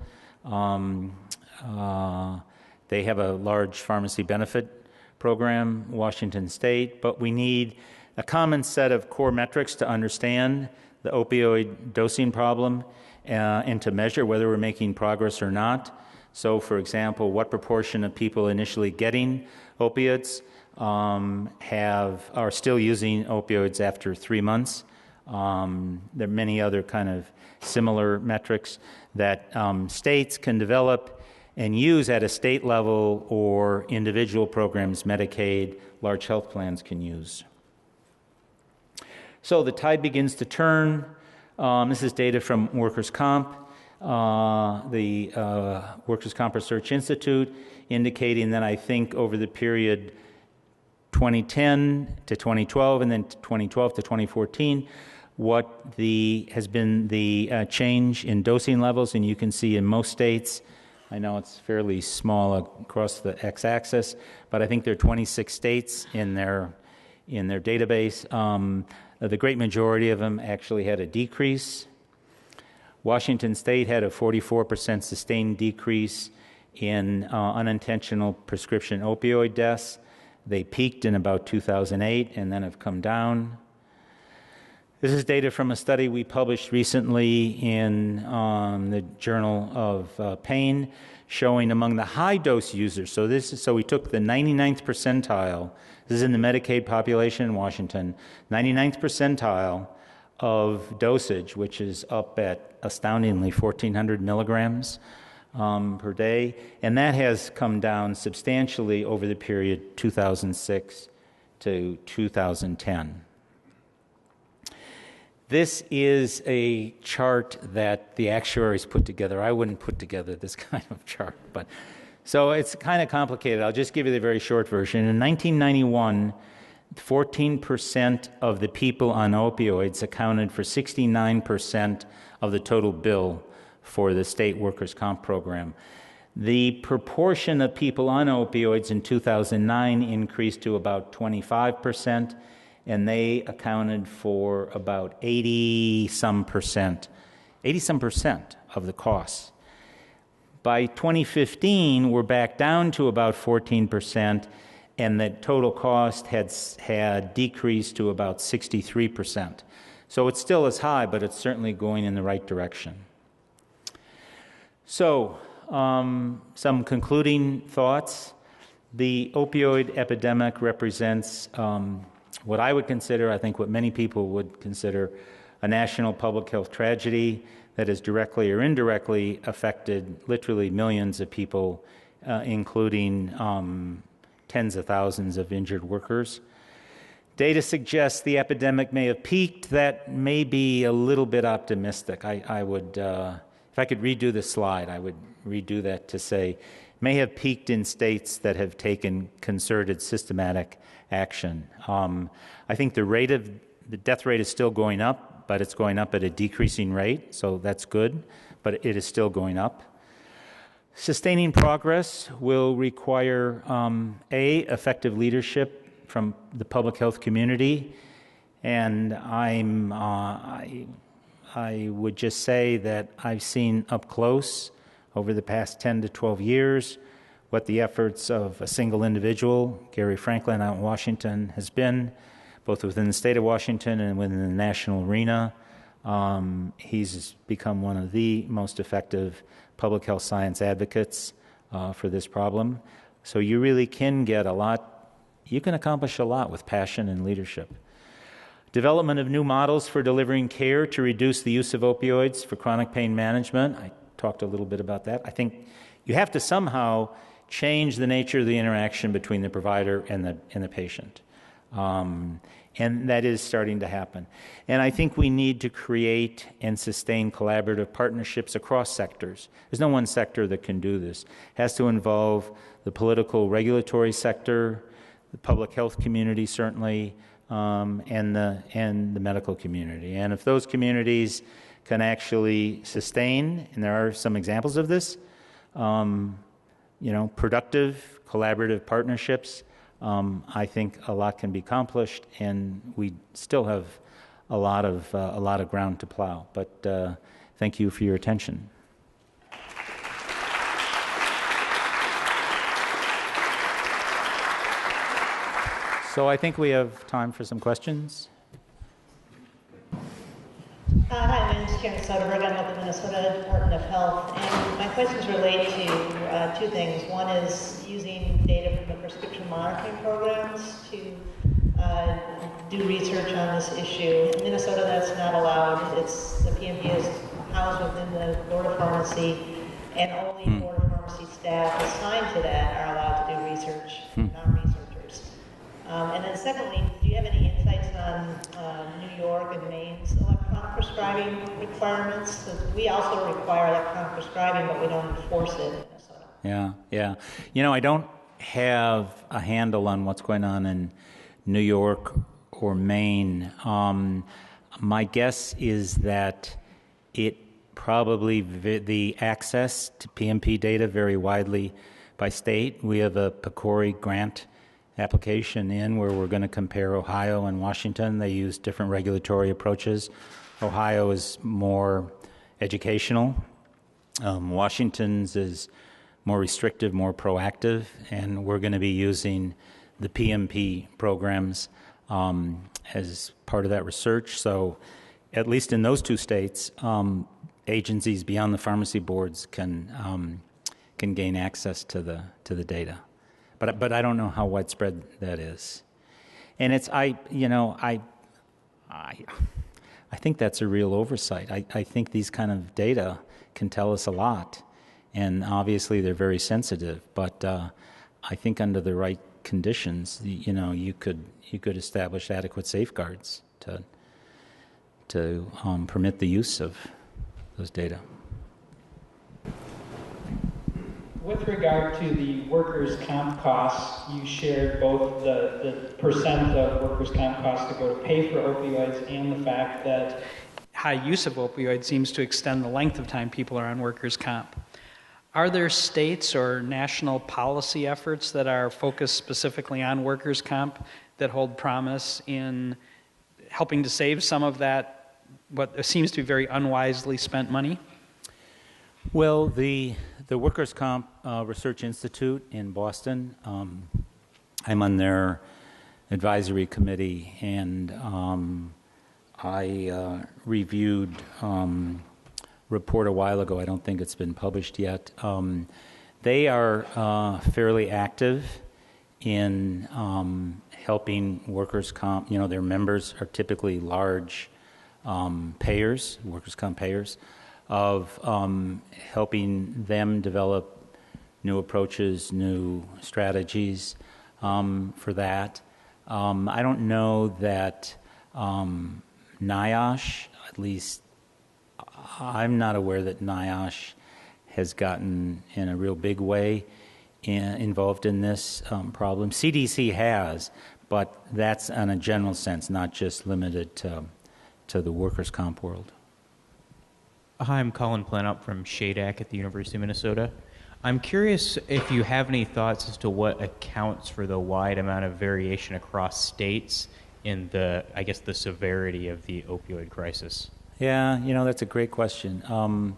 They have a large pharmacy benefit program, Washington State, but we need a common set of core metrics to understand the opioid dosing problem and to measure whether we're making progress or not. So, for example, what proportion of people initially getting opiates are still using opioids after 3 months. There are many other kind of similar metrics that states can develop and use at a state level, or individual programs, Medicaid, large health plans can use. So the tide begins to turn. This is data from Workers' Comp, the Workers' Comp Research Institute, indicating that I think over the period 2010 to 2012 and then 2012 to 2014, what has been the change in dosing levels, and you can see in most states, I know it's fairly small across the x-axis, but I think there are 26 states in their database. The great majority of them actually had a decrease. Washington State had a 44% sustained decrease in unintentional prescription opioid deaths. They peaked in about 2008 and then have come down. This is data from a study we published recently in the Journal of Pain, showing among the high-dose users. So we took the 99th percentile. This is in the Medicaid population in Washington. 99th percentile of dosage, which is up at astoundingly 1,400 milligrams per day, and that has come down substantially over the period 2006 to 2010. This is a chart that the actuaries put together. I wouldn't put together this kind of chart, but so it's kind of complicated. I'll just give you the very short version. In 1991, 14% of the people on opioids accounted for 69% of the total bill for the state workers' comp program. The proportion of people on opioids in 2009 increased to about 25%, and they accounted for about 80-some percent of the costs. By 2015, we're back down to about 14%, and the total cost had decreased to about 63%. So it still is high, but it's certainly going in the right direction. So, some concluding thoughts. The opioid epidemic represents what I would consider, I think what many people would consider, a national public health tragedy that has directly or indirectly affected literally millions of people, including tens of thousands of injured workers. Data suggests the epidemic may have peaked. That may be a little bit optimistic. I would, if I could redo the slide, I would redo that to say, may have peaked in states that have taken concerted, systematic action. I think the death rate is still going up, but it's going up at a decreasing rate, so that's good, but it is still going up. Sustaining progress will require, effective leadership from the public health community, and I would just say that I've seen up close over the past 10 to 12 years what the efforts of a single individual, Gary Franklin out in Washington, has been, both within the state of Washington and within the national arena. He's become one of the most effective public health science advocates for this problem. So you really can get a lot, you can accomplish a lot with passion and leadership. Development of new models for delivering care to reduce the use of opioids for chronic pain management. I talked a little bit about that. I think you have to somehow change the nature of the interaction between the provider and the patient. And that is starting to happen. And I think we need to create and sustain collaborative partnerships across sectors. There's no one sector that can do this. It has to involve the political regulatory sector, the public health community certainly, and the medical community. And if those communities can actually sustain, and there are some examples of this, productive collaborative partnerships, I think a lot can be accomplished, and we still have a lot of ground to plow. But thank you for your attention. So I think we have time for some questions. Hi, my name is Karen Soderberg. I'm with the Minnesota Department of Health, and my questions relate to two things. One is using data from the prescription monitoring programs to do research on this issue. In Minnesota, that's not allowed. The PMP is housed within the Board of Pharmacy, and only Board of Pharmacy staff assigned to that are allowed to do research, not researchers. And then secondly, do you have any insights on New York and Maine's electronic prescribing requirements? 'Cause we also require electronic prescribing, but we don't enforce it in Minnesota. Yeah. I don't have a handle on what's going on in New York or Maine. My guess is that it probably the access to PMP data vary widely by state. We have a PCORI grant application in where we're going to compare Ohio and Washington. They use different regulatory approaches. Ohio is more educational. Washington's is more restrictive, more proactive, and we're going to be using the PMP programs as part of that research. So at least in those two states, agencies beyond the pharmacy boards can gain access to the data. But I don't know how widespread that is. And I think that's a real oversight. I think these kind of data can tell us a lot, and obviously they're very sensitive. But I think under the right conditions, you could establish adequate safeguards to permit the use of those data. With regard to the workers' comp costs, you shared both the percent of workers' comp costs that go to pay for opioids and the fact that high use of opioids seems to extend the length of time people are on workers' comp. Are there states or national policy efforts that are focused specifically on workers' comp that hold promise in helping to save some of that, what seems to be very unwisely spent money? Well, the Workers' Comp Research Institute in Boston, I'm on their advisory committee, and I reviewed a report a while ago. I don't think it's been published yet. They are fairly active in helping workers' comp. Their members are typically large payers, workers' comp payers, of helping them develop new approaches, new strategies for that. I don't know that NIOSH, at least I'm not aware that NIOSH has gotten in a real big way involved in this problem. CDC has, but that's in a general sense, not just limited to the workers' comp world. Hi, I'm Colin Planup from SHADAC at the University of Minnesota. I'm curious if you have any thoughts as to what accounts for the wide amount of variation across states in the severity of the opioid crisis. Yeah, that's a great question. I'm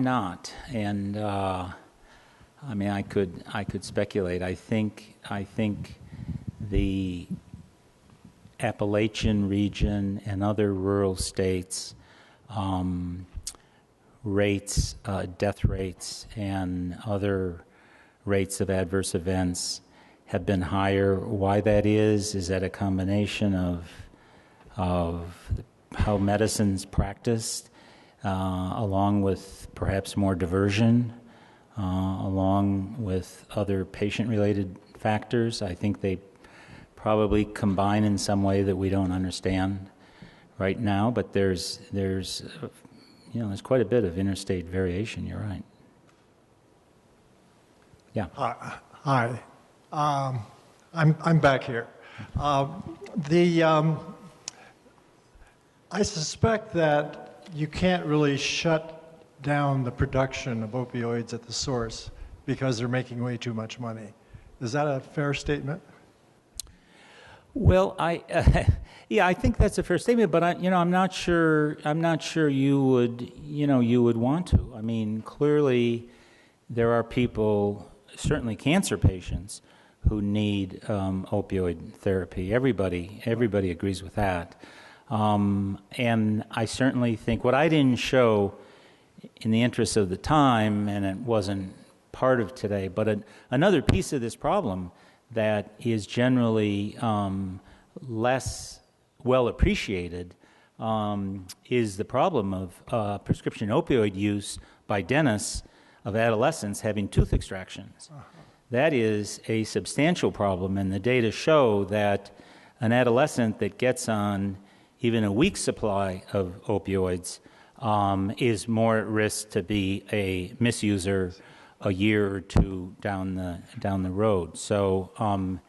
not, and I could speculate. I think the Appalachian region and other rural states rates, death rates, and other rates of adverse events have been higher. Why that is that a combination of how medicine's practiced, along with perhaps more diversion, along with other patient-related factors. I think they probably combine in some way that we don't understand right now, but there's quite a bit of interstate variation. You're right. Yeah. Hi. I'm back here. I suspect that you can't really shut down the production of opioids at the source because they're making way too much money. Is that a fair statement? Well, I think that's a fair statement, but I'm not sure you would want to. Clearly, there are people, certainly cancer patients, who need opioid therapy. Everybody agrees with that. And I certainly think what I didn't show in the interest of the time, and it wasn't part of today, but another piece of this problem that is generally less well appreciated is the problem of prescription opioid use by dentists of adolescents having tooth extractions. That is a substantial problem, and the data show that an adolescent that gets on even a week's supply of opioids is more at risk to be a misuser a year or two down the road. So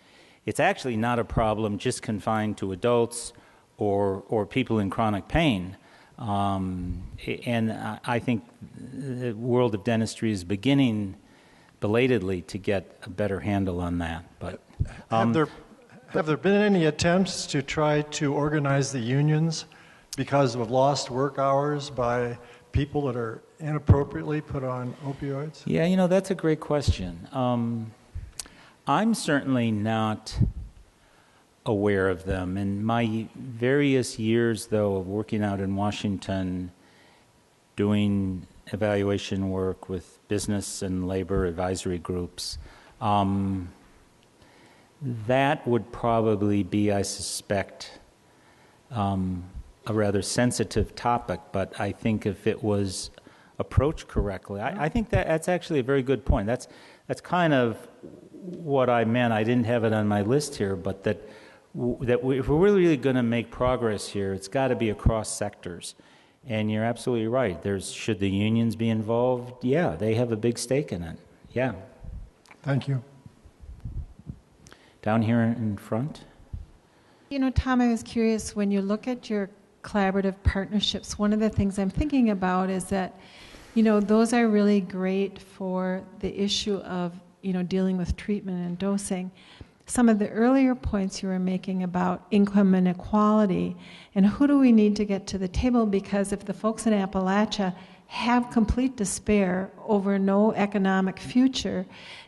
it's actually not a problem just confined to adults or people in chronic pain. And I think the world of dentistry is beginning belatedly to get a better handle on that. But have there been any attempts to try to organize the unions because of lost work hours by people that are inappropriately put on opioids? Yeah, that's a great question. I'm certainly not aware of them. In my various years, though, of working out in Washington, doing evaluation work with business and labor advisory groups, that would probably be, I suspect, a rather sensitive topic, but I think if it was approached correctly, I think that's actually a very good point. That's kind of what I meant. I didn't have it on my list here, but if we're really going to make progress here, it's got to be across sectors. And you're absolutely right. Should the unions be involved? Yeah, they have a big stake in it. Yeah. Thank you. Down here in front. Tom, I was curious, when you look at your collaborative partnerships, one of the things I'm thinking about is that, those are really great for the issue of, dealing with treatment and dosing. Some of the earlier points you were making about income inequality and who do we need to get to the table, because if the folks in Appalachia have complete despair over no economic future,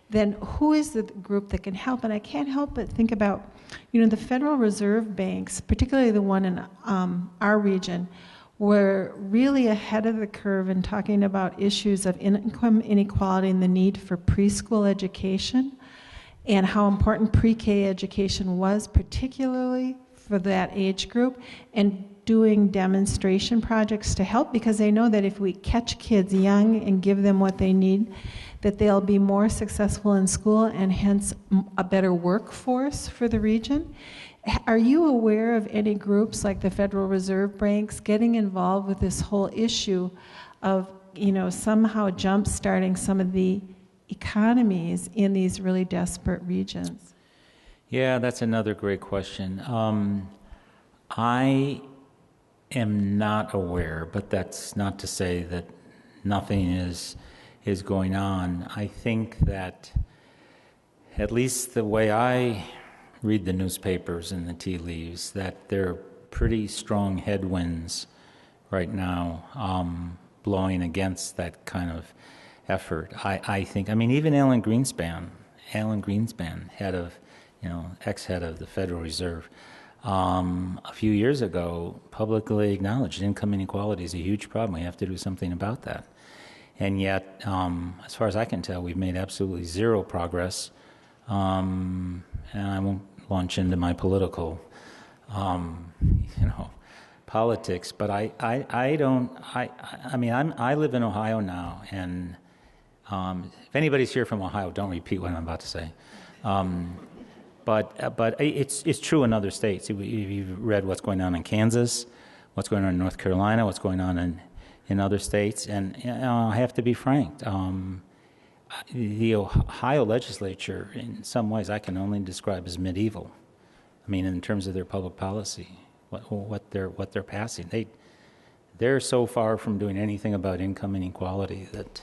then who is the group that can help? And I can't help but think about, the Federal Reserve banks, particularly the one in our region, were really ahead of the curve in talking about issues of income inequality and the need for preschool education and how important pre-K education was, particularly for that age group, and doing demonstration projects to help, because they know that if we catch kids young and give them what they need, that they'll be more successful in school and hence a better workforce for the region. Are you aware of any groups like the Federal Reserve banks getting involved with this whole issue of, somehow jump-starting some of the economies in these really desperate regions? Yeah, that's another great question. I am not aware, but that's not to say that nothing is going on. I think that, at least the way I read the newspapers and the tea leaves, that there are pretty strong headwinds right now blowing against that kind of effort. I think, even Alan Greenspan, head of, ex-head of the Federal Reserve, a few years ago publicly acknowledged income inequality is a huge problem. We have to do something about that. And yet, as far as I can tell, we've made absolutely zero progress. And I won't launch into my political, politics, but I live in Ohio now, and if anybody's here from Ohio, don't repeat what I'm about to say. But it's true in other states. You've read what's going on in Kansas, what's going on in North Carolina, what's going on in other states, and I have to be frank. The Ohio legislature, in some ways, I can only describe as medieval. In terms of their public policy, what they're passing, they're so far from doing anything about income inequality that,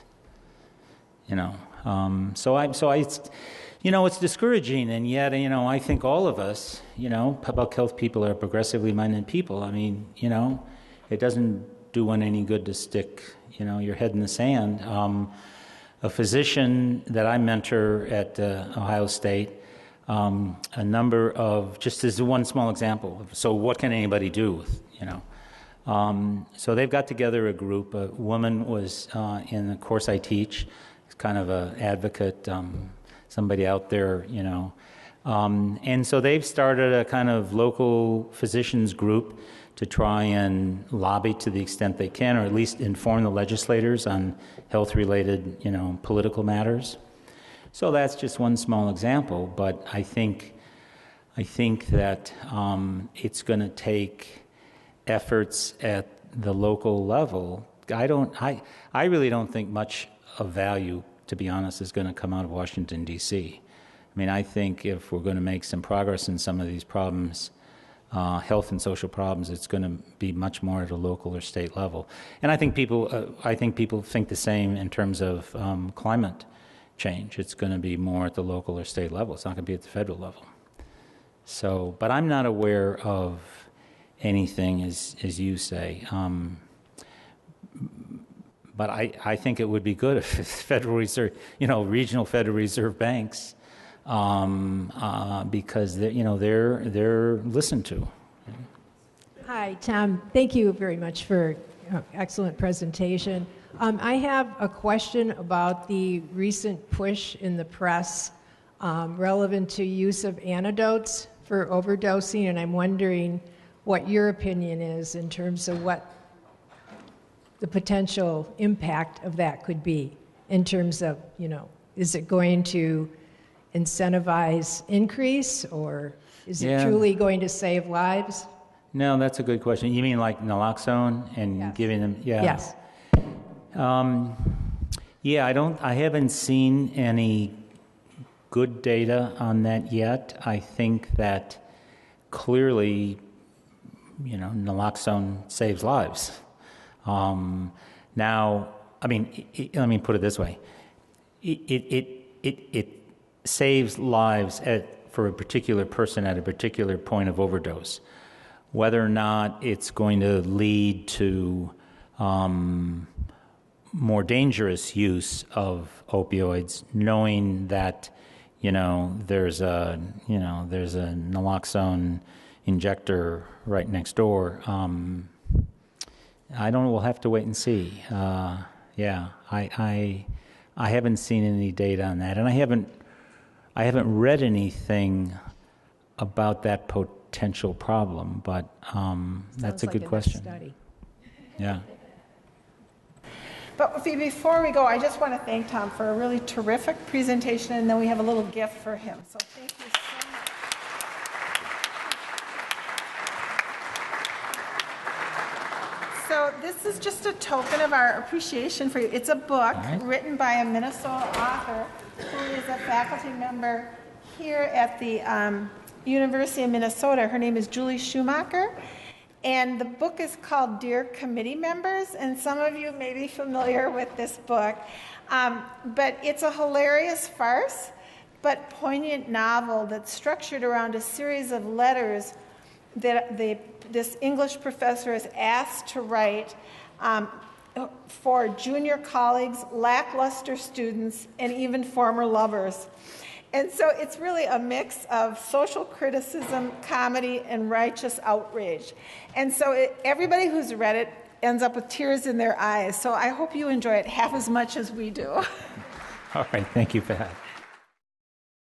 it's discouraging, and yet, I think all of us, public health people are progressively minded people. It doesn't do one any good to stick, your head in the sand. A physician that I mentor at Ohio State a number of, just as one small example, so what can anybody do, so they've got together a group. A woman was in the course I teach, kind of an advocate, somebody out there, and so they've started a kind of local physicians group to try and lobby to the extent they can, or at least inform the legislators on health-related, political matters. So that's just one small example, but I think that it's going to take efforts at the local level. I really don't think much of value, to be honest, is going to come out of Washington, D.C. I mean, I think if we're going to make some progress in some of these problems, health and social problems, it's going to be much more at a local or state level. And I think people think the same in terms of climate change. It's going to be more at the local or state level. It's not going to be at the federal level. So, but I'm not aware of anything, as you say. But I think it would be good if Federal Reserve, regional Federal Reserve banks, because they're listened to. Hi, Tom. Thank you very much for excellent presentation. I have a question about the recent push in the press relevant to use of antidotes for overdosing, and I'm wondering what your opinion is in terms of what the potential impact of that could be in terms of, is it going to incentivize increase, or is it truly going to save lives? No, that's a good question. You mean like naloxone and giving them? Yeah. Yes. I haven't seen any good data on that yet. I think that clearly, naloxone saves lives. Now, I mean, let me put it this way. It saves lives for a particular person at a particular point of overdose. Whether or not it's going to lead to more dangerous use of opioids, knowing that there's a naloxone injector right next door. We'll have to wait and see. I haven't seen any data on that, and I haven't read anything about that potential problem, but that's a good question. Study. Yeah. But before we go, I just want to thank Tom for a really terrific presentation, and then we have a little gift for him. So thank you so much. So this is just a token of our appreciation for you. It's a book written by a Minnesota author who is a faculty member here at the University of Minnesota. Her name is Julie Schumacher. And the book is called Dear Committee Members, and some of you may be familiar with this book. But it's a hilarious farce, but poignant novel that's structured around a series of letters that this English professor is asked to write for junior colleagues, lackluster students, and even former lovers. And so it's really a mix of social criticism, comedy, and righteous outrage. And so everybody who's read it ends up with tears in their eyes. So I hope you enjoy it half as much as we do. All right, thank you for that.